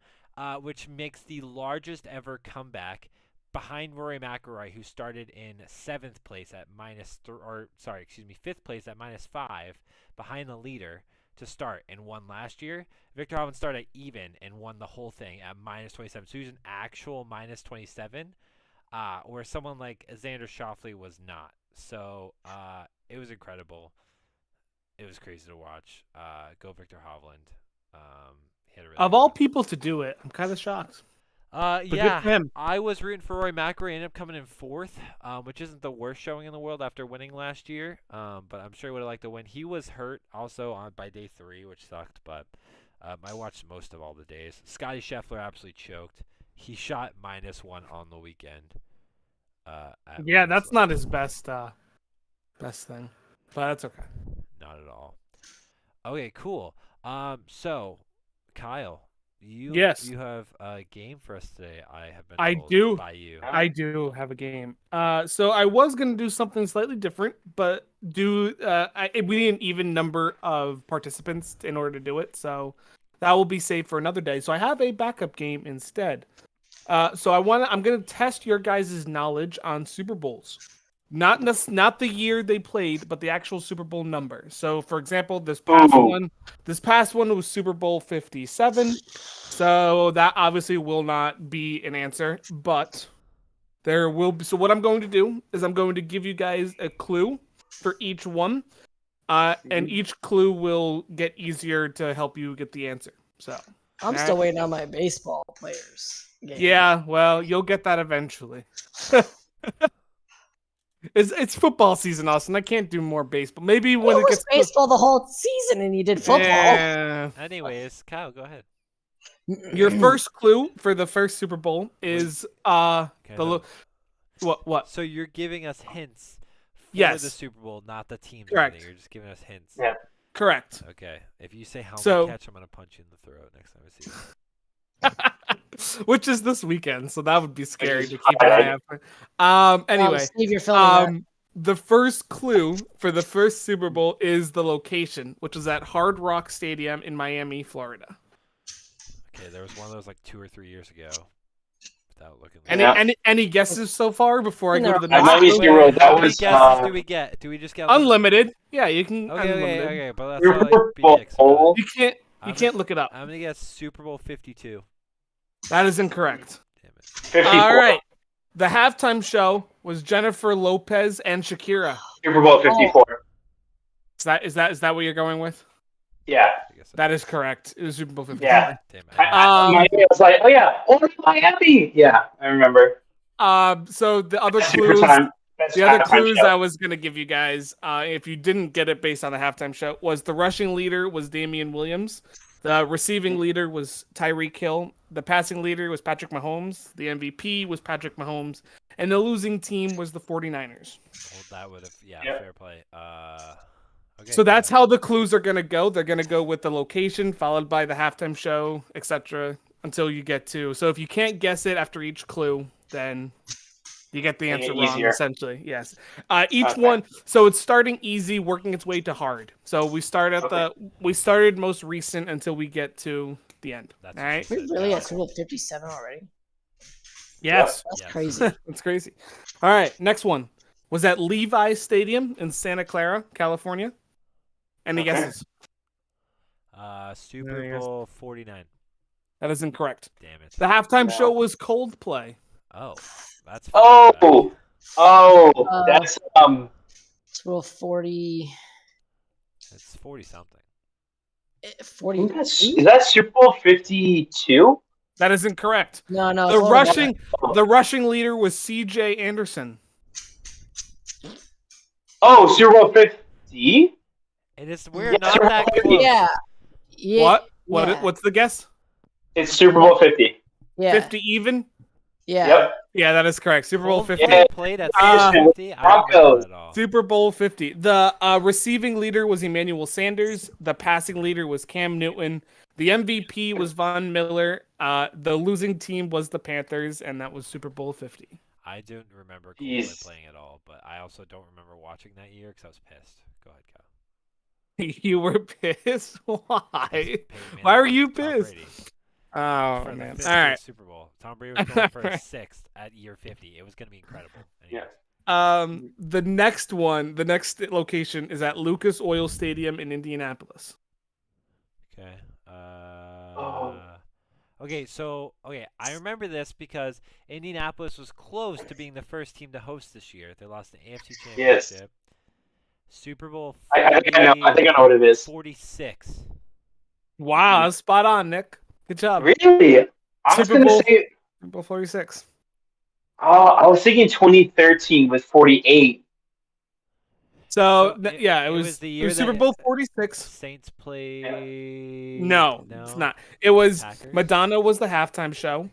which makes the largest ever comeback behind Rory McIlroy, who started in 7th place at fifth place at -5, behind the leader to start and won last year. Victor Hovland started even and won the whole thing at -27. So he was an actual -27, where someone like Xander Schauffele was not. So it was incredible. It was crazy to watch. Go Victor Hovland. Of all people to do it, I'm kind of shocked. Yeah, I was rooting for Rory McIlroy. Ended up coming in 4th, which isn't the worst showing in the world after winning last year. But I'm sure he would have liked to win. He was hurt also by day 3, which sucked. But I watched most of all the days. Scotty Scheffler absolutely choked. He shot -1 on the weekend. Yeah, that's not his best thing, but that's okay. Not at all. Okay, cool. So Kyle. You have a game for us today. I have been told by you. I do have a game. So I was gonna do something slightly different, but we need an even number of participants in order to do it. So that will be saved for another day. So I have a backup game instead. So I'm gonna test your guys' knowledge on Super Bowls. Not the year they played, but the actual Super Bowl number. So, for example, this past one was Super Bowl 57. So that obviously will not be an answer, but there will be. So what I'm going to do is I'm going to give you guys a clue for each one, and each clue will get easier to help you get the answer. So I'm still waiting on my baseball players game. Yeah, well, you'll get that eventually. It's football season, Austin. I can't do more baseball. Maybe when it gets baseball the whole season, and you did football. Yeah. Anyways, Kyle, go ahead. Your first clue for the first Super Bowl is Okay, the no. what? So you're giving us hints for Yes. the Super Bowl, not the team. Correct. You're just giving us hints. Yeah. Correct. Okay. If you say helmet So- catch, I'm gonna punch you in the throat next time I see you. Which is this weekend, so that would be scary is to keep an eye out for. Anyway, Steve, you're filming that. the first clue for the first Super Bowl is the location, which is at Hard Rock Stadium in Miami, Florida. Okay, there was one of those like 2 or 3 years ago. Without looking. Any guesses so far before I go to the I next might be clue? zero. That How many was guesses do we get? Do we just get Unlimited. Yeah, you can Okay, unlimited. okay, but that's Super not like BX. Bowl. You can't I'm can't look it up. I'm gonna guess Super Bowl 52. That is incorrect. Damn it. 54. All right. The halftime show was Jennifer Lopez and Shakira. Super Bowl 54. Is that what you're going with? Yeah. I guess That is correct. It was Super Bowl 54. Yeah. Damn it. Miami, I was like, oh yeah, Miami. Yeah, I remember. So the other Super clues, time. Best the other halftime clues show. I was gonna give you guys, if you didn't get it based on the halftime show, was the rushing leader was Damian Williams, the receiving leader was Tyreek Hill, the passing leader was Patrick Mahomes, the MVP was Patrick Mahomes, and the losing team was the 49ers. Well, that would have Yep. fair play. Okay. So that's how the clues are gonna go. They're gonna go with the location, followed by the halftime show, etc. Until you get to. So if you can't guess it after each clue, then you get the Make it answer wrong. easier. Essentially, yes. Each Okay. one. So it's starting easy, working its way to hard. So we start at we started most recent until we get to the end. That's All right. We're really at Super Bowl 57 already. Yes, That's Yeah. crazy. that's crazy. All right, next one was at Levi's Stadium in Santa Clara, California. Any Okay. guesses? Super Yes. Bowl 49. That is incorrect. Damn it. The halftime Yeah. show was Coldplay. Oh, that's far back. That's Super Bowl 40. It's 40 something. 40. is that Super Bowl 52? That is incorrect. No, The it's older than rushing leader was C.J. Anderson. Oh, Super Bowl 50? It is. We're Yeah, not Super that Bowl 50. close. Yeah. Yeah. What? Yeah. What's the guess? It's Super Bowl 50. Yeah. 50 even? Yeah. Yep. Yeah, that is correct. Super Bowl 50. Coldplay played at Uh, 50. I don't remember Broncos. that at all. Super Bowl 50. The receiving leader was Emmanuel Sanders. The passing leader was Cam Newton. The MVP was Von Miller. The losing team was the Panthers, and that was Super Bowl 50. I don't remember Coldplay Jeez. playing at all, but I also don't remember watching that year because I was pissed. Go ahead, Kyle. You were pissed? Why? Peyton Why Manning were you beat Tom pissed? Brady Oh, for the man. 50th All right. Super Bowl. Tom Brady was going for his sixth at year 50. It was going to be incredible. Yeah. Anyways. The next location is at Lucas Oil Stadium in Indianapolis. Okay. Oh. Okay, so I remember this because Indianapolis was close to being the first team to host this year. They lost the AFC Yes. Championship. Super Bowl I think I know what it is. 46. Wow, that's spot on, Nick. Good job. Really? I was Super going to Bowl- say, Super Bowl 46. I was thinking 2013 with 48. So, So yeah, it it was was, the it year was Super that- Bowl 46. Saints played. No, it's not. It was Packers? Madonna was the halftime show.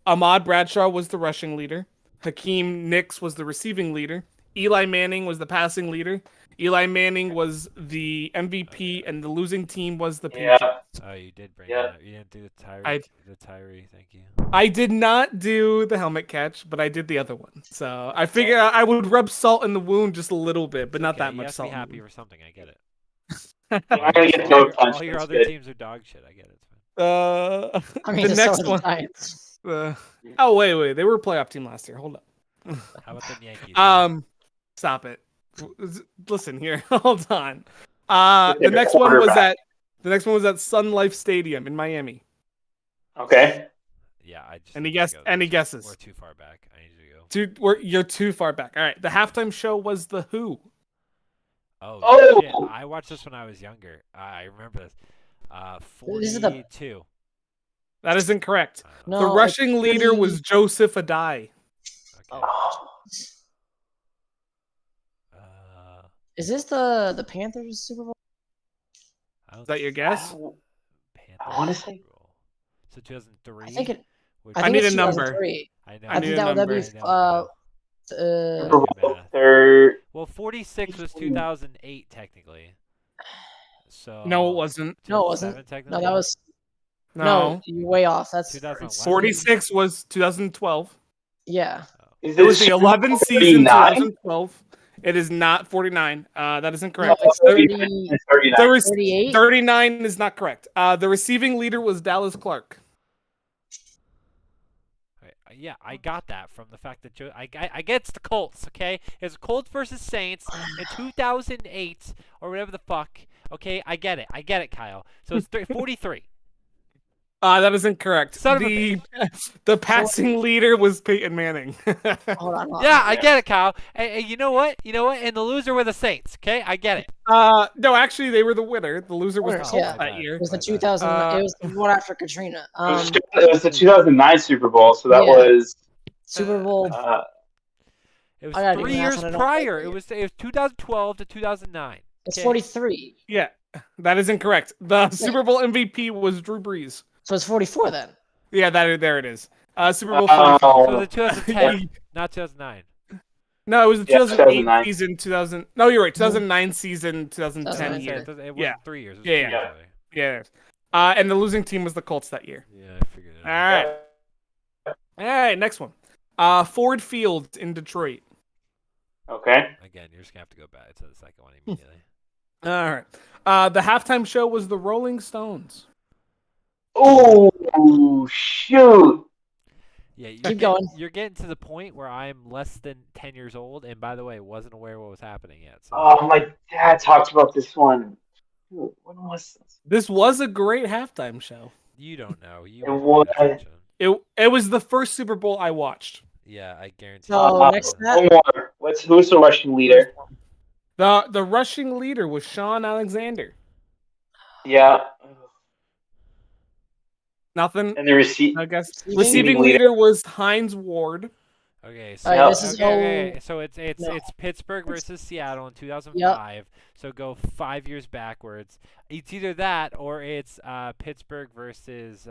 Ahmad Bradshaw was the rushing leader. Hakeem Nicks was the receiving leader. Eli Manning was the passing leader. Eli Manning was the MVP, and the losing team was the Yeah. Patriots. Oh, you did bring Yeah. that up. You didn't do the Tyree. I- The Tyree, thank you. I did not do the helmet catch, but I did the other one. So I figured I would rub salt in the wound just a little bit, but not Okay, that you much have to salt. be in the happy wound. for something. I get it. I'm not going to get all throat your, punched. all your That's other good. teams are dog shit. I get it. It's fine. I mean, The so next are the one. Giants. Oh wait, they were a playoff team last year. Hold up. How about the Yankees? Stop it. Listen here. Hold on. The Different next one was quarterback. at Sun Life Stadium in Miami. Okay. Yeah, I just. Any need to guess? go. Any We're guesses? too far back. I need to go. You're too far back. All right. The halftime show was the Who. Oh, Oh! shit! I watched this when I was younger. I remember this. This is the- 42. That is incorrect. No, The it's rushing leader 30 was Joseph Adai. Okay. Oh. Is this the Panthers Super Bowl? I don't Is that your guess? Panthers wanna Super say- Bowl. So 2003. I think it. which I I think need it's a number. 2003. I know. I need think a that'd number. be I know. Super Do Bowl math. third. Well, 46 was 2008 technically. So No, it wasn't. No, it wasn't. 2007 technically. No, that was no. No. You're way off. That's 2011. 46 was 2012. Yeah. Is It was the Super 11 Bowl season 39? 2012. It is not 49. That is No, incorrect. it's Oh, 30, it's 39. The rec- 38. 39 is not correct. The receiving leader was Dallas Clark. Right, yeah, I got that from the fact that I get it's the Colts, okay? It's Colts versus Saints in 2008 or whatever the fuck. Okay, I get it, Kyle. So it's 43. That is incorrect. Son of a The passing leader was Peyton Manning. Hold on. Yeah, I get it, Kyle. And you know what? And the loser were the Saints. Okay, I get it. No, actually, they were the winner. The loser was the Winners, Colts yeah. that year. It was the Right, 2000. right. It was the one after Katrina. It was the 2009 Super Bowl, so that Yeah. was Super Bowl. It was I gotta do 3 math, years and I don't prior. like It it. was 2012 to 2009. It's okay. 43. Yeah, that is incorrect. The Super Bowl MVP was Drew Brees. So it's 44 then. Yeah, there it is. Super Bowl 44. So the 2010, not 2009. No, it was the Yeah, 2008 2009. season. 2000. No, you're right. 2009 season. 2010 2010 year. It wasn't Yeah. 3 years. It was Yeah, 2 yeah. years earlier. Yeah. And the losing team was the Colts that year. Yeah, I figured it All out. right. All right. Next one. Ford Field in Detroit. Okay. Again, you're just gonna have to go back to the second one immediately. All right. The halftime show was the Rolling Stones. Oh, shoot. Yeah, you're Keep going. You're getting to the point where I'm less than 10 years old, and by the way, wasn't aware what was happening yet. So. Oh, my dad talked about this one. Shoot, when was this? This was a great halftime show. You don't know. You It weren't paying was. attention. It was the first Super Bowl I watched. Yeah, I guarantee. So you. next to One that, more. Who's the Russian leader? The rushing leader was Sean Alexander. Yeah. Nothing. And the receipt. I guess Receiving receiving leader. leader was Heinz Ward. Okay, All right, this is okay. So it's No. it's Pittsburgh versus Seattle in 2005. So go 5 years backwards. It's either that or it's Pittsburgh versus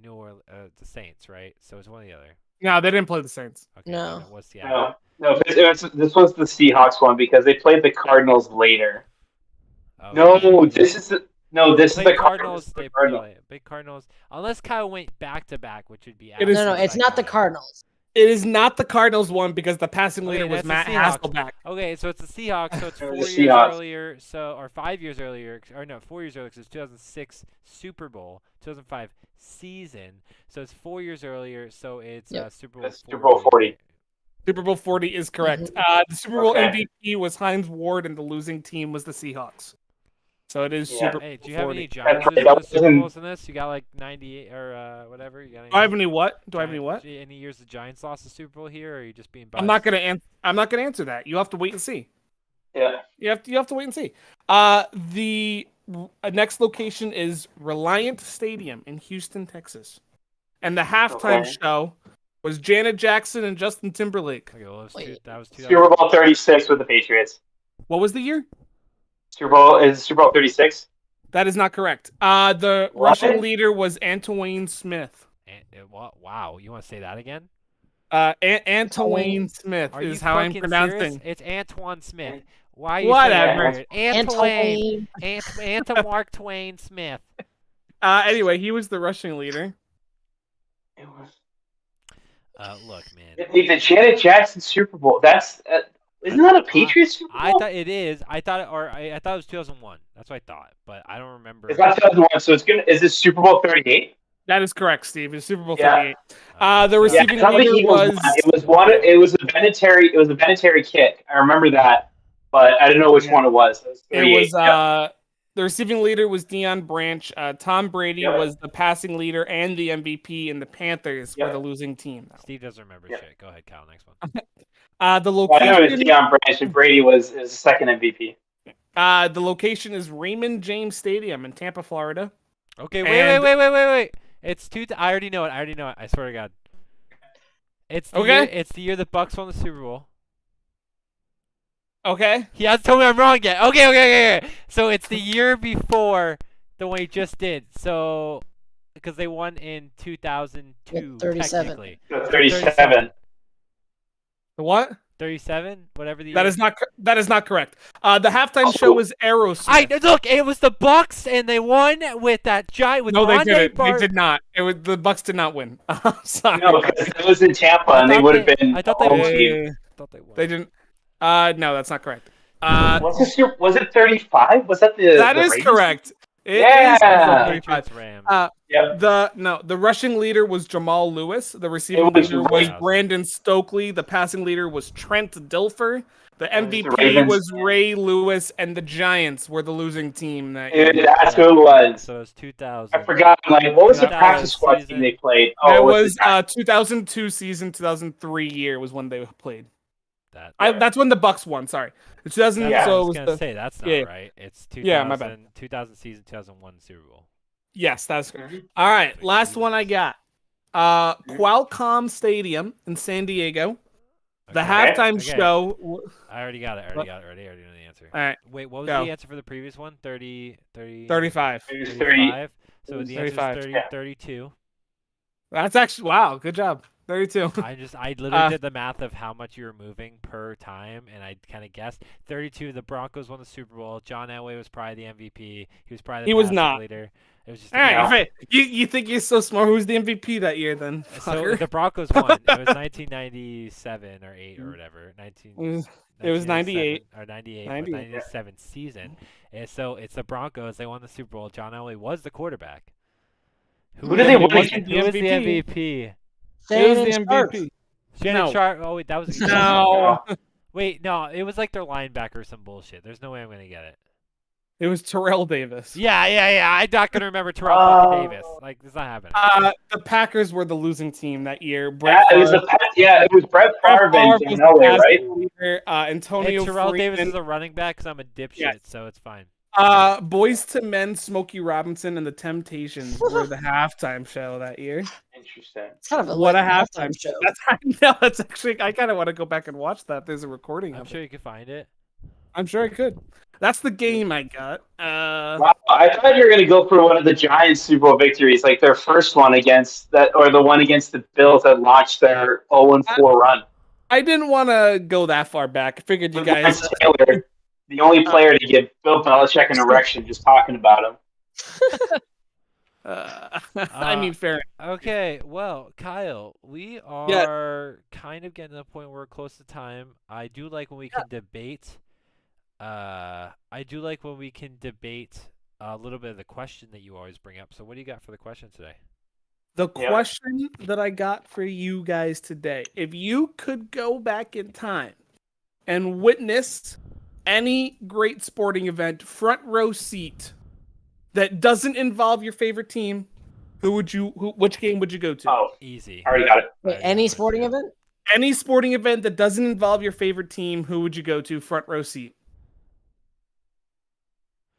New Orleans, the Saints, right? So it's one or the other. No, they didn't play the Saints. Okay, No. then it was Seattle. No, this was the Seahawks one because they played the Cardinals later. Oh, No, okay. this is the Played Cardinals. They Cardinals. play big Cardinals. Unless Kyle went back to back, which would be It is- no, it's not the iconic. Cardinals. It is not the Cardinals one because the passing leader Okay, was that's Matt the Seahawks. Hasselbeck. Okay, so it's the Seahawks. So it's It 4 was years the Seahawks. earlier. Or 5 years earlier. Or no, 4 years earlier. Because it's 2006 Super Bowl, 2005 season. So it's 4 years earlier. So it's Yep. Super Bowl. That's Super Bowl 40. Super Bowl 40 is correct. The Super Bowl MVP was Heinz Ward, and the losing team was the Seahawks. So it is Yeah. Super Hey, do you Bowl have 40. any Giants right, in that the Super wasn't- Bowls in this? You got like 98 or whatever. You got any? Do I have any what? Do I have any what? Any years the Giants lost the Super Bowl here, or are you just being biased? I'm not gonna answer that. You have to wait and see. Yeah. You have to wait and see. The next location is Reliant Stadium in Houston, Texas, and the halftime Okay. show was Janet Jackson and Justin Timberlake. Okay, well, Wait. that was 2000. Super Bowl 36 with the Patriots. What was the year? Super Bowl 36. That is not correct. The What? Russian leader was Antoine Smith. Wow, you want to say that again? Antoine Smith Are is you how I'm fucking pronouncing. serious? It's Antoine Smith. Why are you Whatever. saying that weird? Antoine. Anton Mark Twain Smith. Anyway, he was the rushing leader. It was Look, man. the Janet Jackson Super Bowl. That's isn't that a Patriots Super Bowl? I thought it is. I thought it was 2001. That's what I thought, but I don't remember. It's not 2001, so it's gonna. Is this Super Bowl 38? That is correct, Steve. It's Super Bowl Yeah. 38. The so- receiving it's not the leader Eagles was. one. It was a Vinatieri kick. I remember that, but I didn't know which one it was. It was 38. It was the receiving leader was Deion Branch. Tom Brady Yep. was the passing leader and the MVP, and the Panthers were Yep. the losing team. Steve doesn't remember Yeah. shit. Go ahead, Kyle. Next one. The Well, I know it was location. Deion Branch and Brady was the second MVP. The location is Raymond James Stadium in Tampa, Florida. Okay, And- wait. It's I already know it. I swear to God. It's the Okay. year, it's the year the Bucks won the Super Bowl. Okay. He hasn't told me I'm wrong yet. Okay. So it's the year before the one he just did. So, because they won in 2002, 37. technically. 37. What? 37, whatever the. That is not correct. The halftime show was Aerosmith. Look, it was the Bucks, and they won with that giant. With No, they Rondé didn't. Bart- They did not. The Bucks did not win. I'm sorry. No, because it was in Tampa, and they would have been. I thought they home won. team. I thought they won. They didn't. No, that's not correct. Was it 35? Was that the? That the is Ravens? correct. It Yeah. is 35. Patriots, Rams. Yep. The rushing leader was Jamal Lewis. The receiving It was leader was Ravens. Brandon Stokely. The passing leader was Trent Dilfer. The It was the MVP Ravens. was Ray Lewis, and the Giants were the losing team that year. That's who it was. So it's 2000. I forgot. Like, what was the That practice was squad season- team they played? That it was the- 2002 season, 2003 year was when they played. That. That's when the Bucks won. Sorry, the 2000. Yeah. I So it was was gonna the say that's not yeah. right. It's 2000. Yeah, my bad. 2000 season, 2001 Super Bowl. yes, that's correct. All right, last one I got. Qualcomm Stadium in San Diego. The Okay. halftime Okay. show. I already got it. I What? already know the answer. All right, Wait, what was go. the answer for the previous one? 30, 35. It was 30. 35? So the answer 35, is 30, yeah. 32. That's actually wow. Good job. 32. I literally did the math of how much you were moving per time, and I kind of guessed 32. The Broncos won the Super Bowl. John Elway was probably the MVP. He was probably the He was passing not. leader. It was just All right, Yeah. Faye, you think you're so smart? Who's the MVP that year then? So fucker? the Broncos won. It was 1997 or 8 or whatever. It was 98. or 98, 98. 97 season. And so it's the Broncos. They won the Super Bowl. John Elway was the quarterback. Who did they win against? Who was the MVP? It was Shannon the Sharp. MVP. Shannon No. Sharp. Oh wait, that was No, Wait, no, it was like their linebacker or some bullshit. There's no way I'm gonna get it. it was Terrell Davis. Yeah. I'm not gonna remember Terrell Oh. fucking Davis. Like, it's not happening. The Packers were the losing team that year. It was it was Brett Favre and Favre John was Elway, the right? passing leader, Antonio Hey, Terrell Davis Freeman. is a running back because I'm a dipshit, Yes. so it's fine. Boys to Men, Smokey Robinson, and the Temptations were the halftime show that year. Interesting. It's kind of a What a lit halftime show! That's actually. I kind of want to go back and watch that. There's a recording I'm of sure it. you can find it. I'm sure I could. That's the game I got. Wow, I thought you were going to go for one of the Giants Super Bowl victories, like their first one against that, or the one against the Bills that launched their 0-4 run. I didn't want to go that far back. I figured you guys. Lawrence Taylor, the only player to give Bill Belichick an erection just talking about him. I mean, fair. Okay, well, Kyle, we are kind of getting to the point where we're close to time. I do like when we can debate. I do like when we can debate a little bit of the question that you always bring up. So, what do you got for the question today? The Yeah. question that I got for you guys today: if you could go back in time and witness any great sporting event, front row seat, that doesn't involve your favorite team, which game would you go to? Oh, Easy. I already got it. Wait, any sporting event? Any sporting event that doesn't involve your favorite team, who would you go to? Front row seat.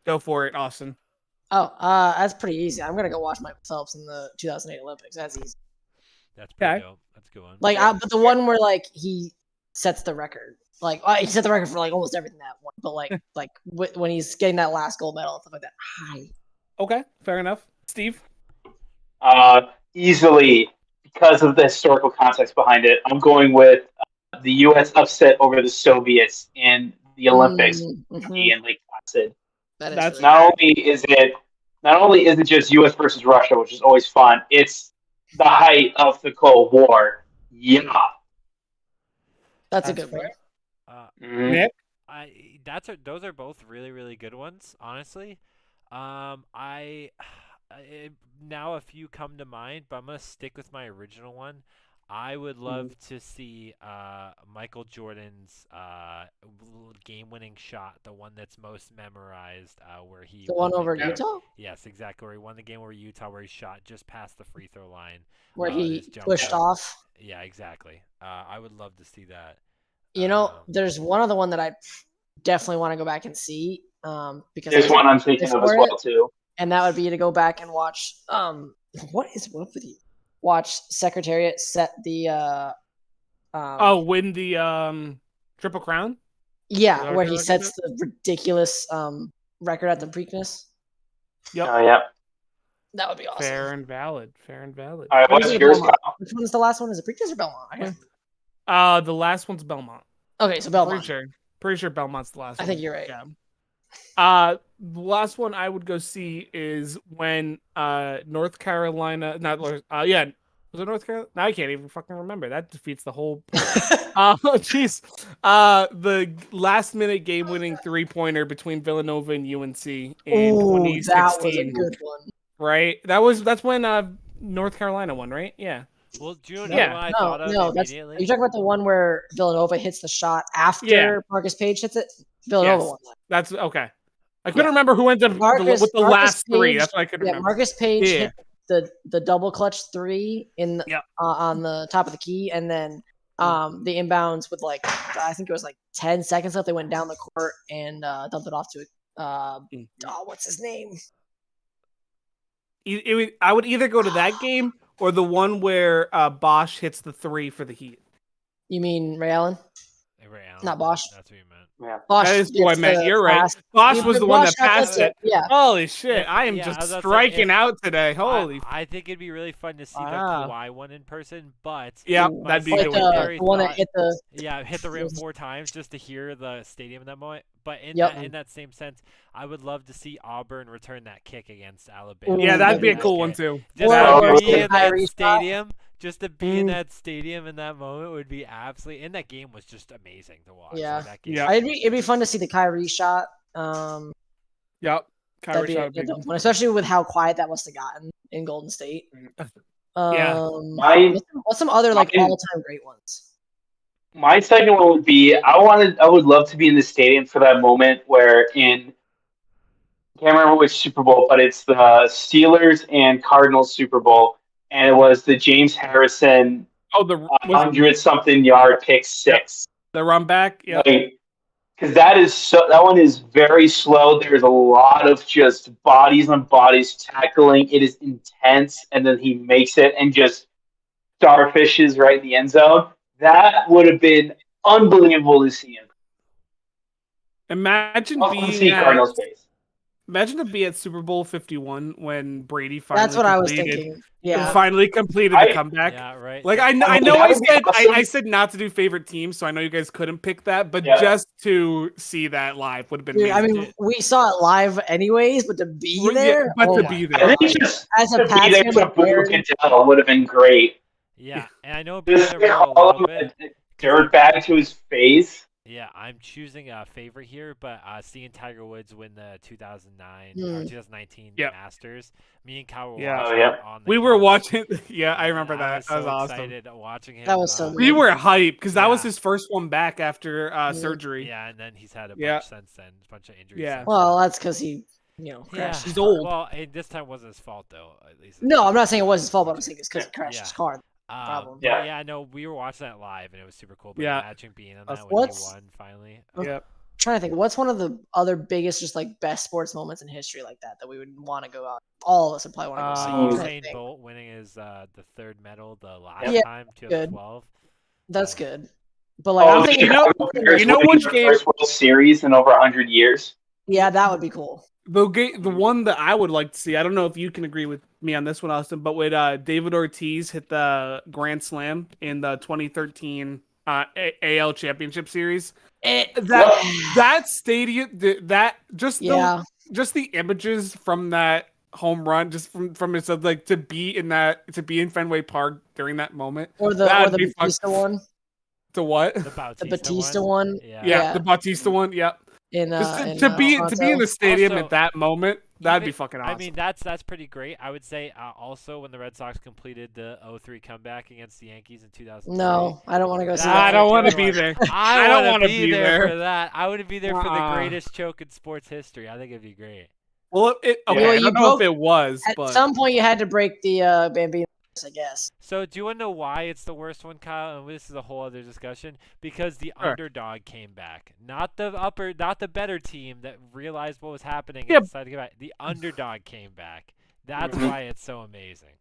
Go for it, Austin. Oh, that's pretty easy. I'm gonna go watch Michael Phelps in the 2008 Olympics. That's easy. That's pretty Okay. dope. That's a good one. Like, but the one where like he sets the record. Like, he set the record for like almost everything that one. But like when he's getting that last gold medal and stuff like that. Hi. Okay, fair enough. Steve? Easily, because of the historical context behind it, I'm going with the U.S. upset over the Soviets in the Olympics Mhm. in Lake Placid. That is That's really Not only is it just U.S. versus Russia, which is always fun, it's the height of the Cold War. Yeah. that's a That's good one. fair. Mhm. Nick? Those are both really, really good ones, honestly. Now a few come to mind, but I'm gonna stick with my original one. I would love to see Michael Jordan's game-winning shot, the one that's most memorized, where he The one won over game. Utah, Yes, exactly. Where he won the game over Utah, where he shot just past the free throw line. where he his jump pushed ball. off. Yeah, exactly. I would love to see that. You know, Um, there's one other one that I definitely want to go back and see. Because There's one I'm thinking of as before well, it, too. and that would be to go back and watch. What is up with you? Watch Secretariat set the. Win the Triple Crown? Is Yeah, that where what he you're sets the ridiculous record at the Preakness. Yep. Oh, yeah. That would be awesome. Fair and valid. All right, what's Preakness or yours, Belmont? Kyle? Which one's the last one? Is it Preakness or Belmont? Okay. The last one's Belmont. Okay, so Belmont. Pretty sure Belmont's the last one. I think you're right. Yeah. The last one I would go see is when North Carolina, was it North Carolina? Now I can't even fucking remember. That defeats the whole point. Jeez. The last minute game winning 3-pointer between Villanova and UNC in 2016. That was a good one. Right? That's when North Carolina won, right? Yeah. Well, do you know Yeah. what I thought of That's, are immediately? you talking about the one where Villanova hits the shot after Marcus Page hits it? Villanova Yes. won. That's okay. I couldn't remember who ended up with the last three. That's what I couldn't remember. Marcus Page hit the double clutch 3 in on the top of the key, and then the inbounds with I think it was 10 seconds left. They went down the court and dumped it off to what's his name? I would either go to that game or the one where Bosch hits the 3 for the Heat. You mean Ray Allen? Ray Allen. Not Bosch. That's what you meant. Yeah. Bosch That is who I gets meant. the You're right. pass. Bosch was the one that Bosch passed it. Yeah. Holy shit! I am I was just about to say, striking out today. Holy. I think it'd be really fun to see Wow. the Kawhi one in person, but Yeah, my that'd be a good one. secondary the one that thought- hit the. hit the rim 4 times just to hear the stadium in that moment. But in Yep. in that same sense, I would love to see Auburn return that kick against Alabama. Yeah, that'd be a That cool game. one too. Just Or to be the in that Kyrie shot. stadium, just to be in that stadium in that moment would be absolutely. And that game was just amazing to watch. Yeah. Like, that game Yeah. was It'd be fun to see the Kyrie shot. Yep. That'd Kyrie be shot a would be good cool. one, especially with how quiet that must have gotten in Golden State. Yeah. What's some other Mine- all-time great ones? My second one would be I would love to be in the stadium for that moment where I can't remember which Super Bowl, but it's the Steelers and Cardinals Super Bowl, and it was the James Harrison Oh, the 100-something yard pick 6. run back. Yeah. Because that one is very slow. There's a lot of just bodies on bodies tackling. It is intense, and then he makes it and just starfishes right in the end zone. That would have been unbelievable to see him. Imagine Awesome to being see at, Cardinals face. imagine to be at Super Bowl 51 when Brady finally. That's what I was completed- thinking. Yeah. Finally completed the comeback. Yeah, right. Like I Oh, know that I would be said awesome. I said not to do favorite teams, so I know you guys couldn't pick that, but Yeah. just to see that live would have been Dude, I amazing. mean, we saw it live anyways, but to be Yeah, there, but oh to my be I there. think just as a to be Pats there fan, for like, Boo Aaron- Caddell would have been great. Yeah, and I know being Just there for a call little him bit. a dirtbag to his face. Yeah, I'm choosing a favorite here, but seeing Tiger Woods win the 2009 Hmm. or 2019 Yep. Masters, me and Kyle were Yeah. watching Oh, yeah. it on the We were couch, watching. Yeah, I and remember that. was That was so awesome. excited watching him. That was so We good. were hyped because that was Yeah. his first one back after surgery. Yeah, and then he's had a bunch Yeah. since then, a bunch of injuries. Yeah. since Well, then. that's because he, crashed. He's old. Well, this time wasn't his fault though. At least. No, I'm not saying it was his fault, but I'm saying it's because he crashed Yeah. his car. Problem. Yeah. Yeah, no, we were watching that live and it was super cool. But Yeah. imagine being on that when What's- he won finally. Yep. I'm trying to think, what's one of the other biggest, just best sports moments in history like that we would want to go out? All of us would probably want to go see. I'm trying to Usain think. Bolt winning his the third medal the last Yeah, time, good. 2012. That's good. But I'm thinking, you know which game- First World Series in over 100 years. yeah, that would be cool. The one that I would like to see, I don't know if you can agree with me on this one, Austin, but when David Ortiz hit the Grand Slam in the 2013 AL Championship Series, that stadium, just the images from that home run, just from it, like to be in Fenway Park during that moment, Or the that'd be Batista one. to what? The Batista one. Yeah. Yeah, Yeah. the Bautista one. Yep. Just to be in the stadium Also, at that moment, that'd be Even- fucking awesome. I mean, that's pretty great. I would say also when the Red Sox completed the 0-3 comeback against the Yankees in 2003. No, I don't want to go see Nah, that. I don't want to too be much. there. I don't want wanna to be be there there. for that. I would be there for the Uh-uh. greatest choke in sports history. I think it'd be great. Well, okay, Well, I you don't know broke- if it was, At but some point, you had to break the Bambino, I guess. So, do you want to know why it's the worst one, Kyle? And this is a whole other discussion. Because the Sure. underdog came back, not the better team that realized what was happening Yeah. and decided to get back. The underdog came back. That's why it's so amazing.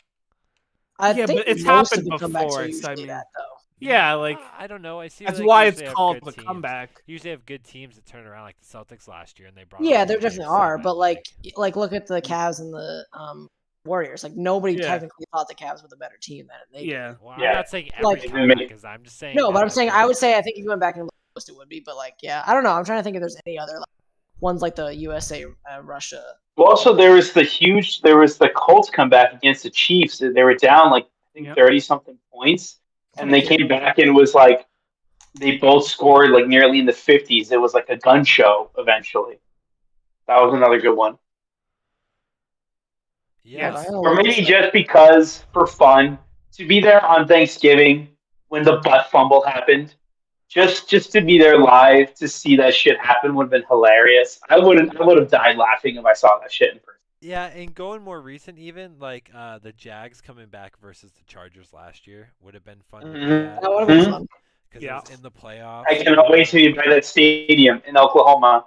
I Yeah, think but it's most happened of the comebacks before, are so I usually mean- that, though. Yeah, like I don't know. I see. that's like, why usually it's have called good the teams. comeback. Usually have good teams that turn around, like the Celtics last year, and they brought. Yeah, up there the definitely Warriors, are, so but then, like look at the Cavs and the Warriors. Like nobody Yeah. technically thought the Cavs were the better team than they did. Yeah. well, Yeah. I'm not saying every Like- comeback is. I'm just saying. No, that, but I'm like, saying I would say I think if you went back and looked, it would be. But like, yeah, I don't know. I'm trying to think if there's any other like, ones like the USA Russia. Well, also there was the Colts comeback against the Chiefs. They were down like I think Yep. 30 something points, and they came back and was like they both scored like nearly in the 50s. It was like a gun show eventually. That was another good one. Yeah. Yes. Or maybe just because for fun to be there on Thanksgiving when the butt fumble happened. Just to be there live to see that shit happen would have been hilarious. I would have died laughing if I saw that shit in person. Yeah, and going more recent, even like the Jags coming back versus the Chargers last year would have been fun. Mhm. That would have been Mhm. fun. Because Yeah. it was in the playoffs. I cannot wait to be by that stadium in Oklahoma.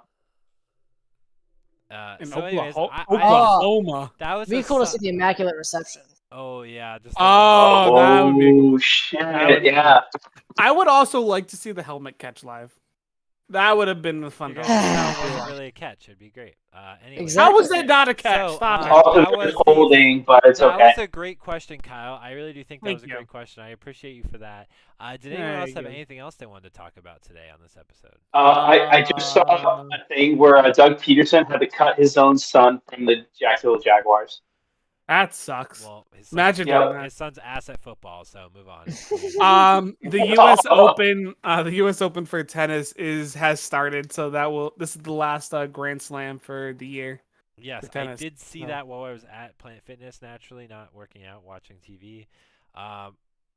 In So anyways, Oklahoma. that was It'd be cool to see the Immaculate Reception. Oh yeah, just Oh, that would be. Shit! that would be- Yeah. I would also like to see the helmet catch live. That would have been the fun. You're to gonna watch. say Yeah. that wasn't really a catch. It'd be great. Anyway, Exactly. How was that not a catch? So, Stop it. Also, that there's was holding, but it's that okay. was a great question, Kyle. I really do think that Thank was a you. great question. I appreciate you for that. Did anyone There else you have go. anything else they wanted to talk about today on this episode? I just saw a thing where Doug Peterson had to cut his own son from the Jacksonville Jaguars. That sucks. Well, his son's, Imagine Yeah. doing that. his son's ass at football, so move on. The U.S. Open, the U.S. Open for tennis has started, so this is the last Grand Slam for the year. Yes, for tennis. I did see Oh. that while I was at Planet Fitness. Naturally, not working out, watching TV.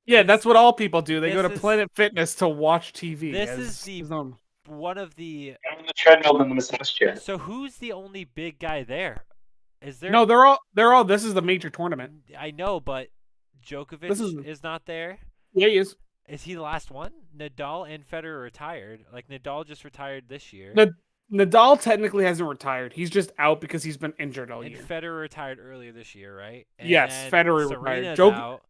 Yeah, that's what all people do. They go to this is- Planet Fitness to watch TV. This as- is the- as normal. One of the. On the treadmill in the massage chair. So who's the only big guy there? Is there? No, they're all. This is the major tournament. I know, but Djokovic This is- is not there. Yeah, he is. Is he the last one? Nadal and Federer retired. Like Nadal just retired this year. Nadal technically hasn't retired. He's just out because he's been injured all And year. Federer retired earlier this year, right? And Yes, then Federer retired. Serena's out,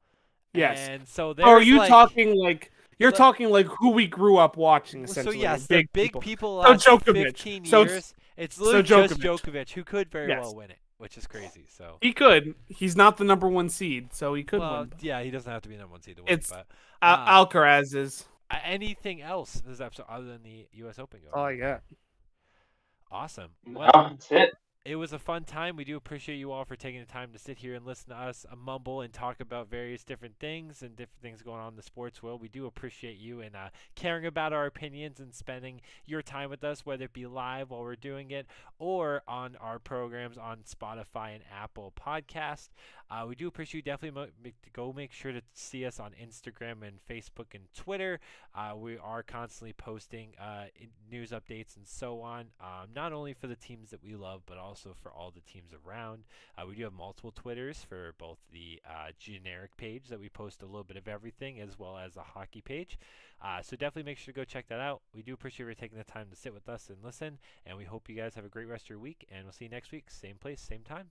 Yes. And so Oh, are there's, you like, talking like you're But- talking like who we grew up watching? So Essentially, yes, big the big people. people So last Djokovic. 15 So- years. It's literally just Djokovic. Djokovic, who could very Yes. well win it, which is crazy. So He could. He's not the number one seed, so he could well, win. yeah, he doesn't have to be number one seed to win. It's- But Alcaraz is. anything else this episode other than the U.S. Open going? Oh on? yeah. Awesome. No, Well, that's it. it was a fun time. We do appreciate you all for taking the time to sit here and listen to us mumble and talk about various different things and different things going on in the sports world. We do appreciate you and caring about our opinions and spending your time with us, whether it be live while we're doing it or on our programs on Spotify and Apple Podcast. We do appreciate you. Definitely go make sure to see us on Instagram and Facebook and Twitter. We are constantly posting news updates and so on, not only for the teams that we love, but also for all the teams around. We do have multiple Twitters for both the generic page that we post a little bit of everything, as well as a hockey page. So definitely make sure to go check that out. We do appreciate you taking the time to sit with us and listen, and we hope you guys have a great rest of your week, and we'll see you next week. Same place, same time.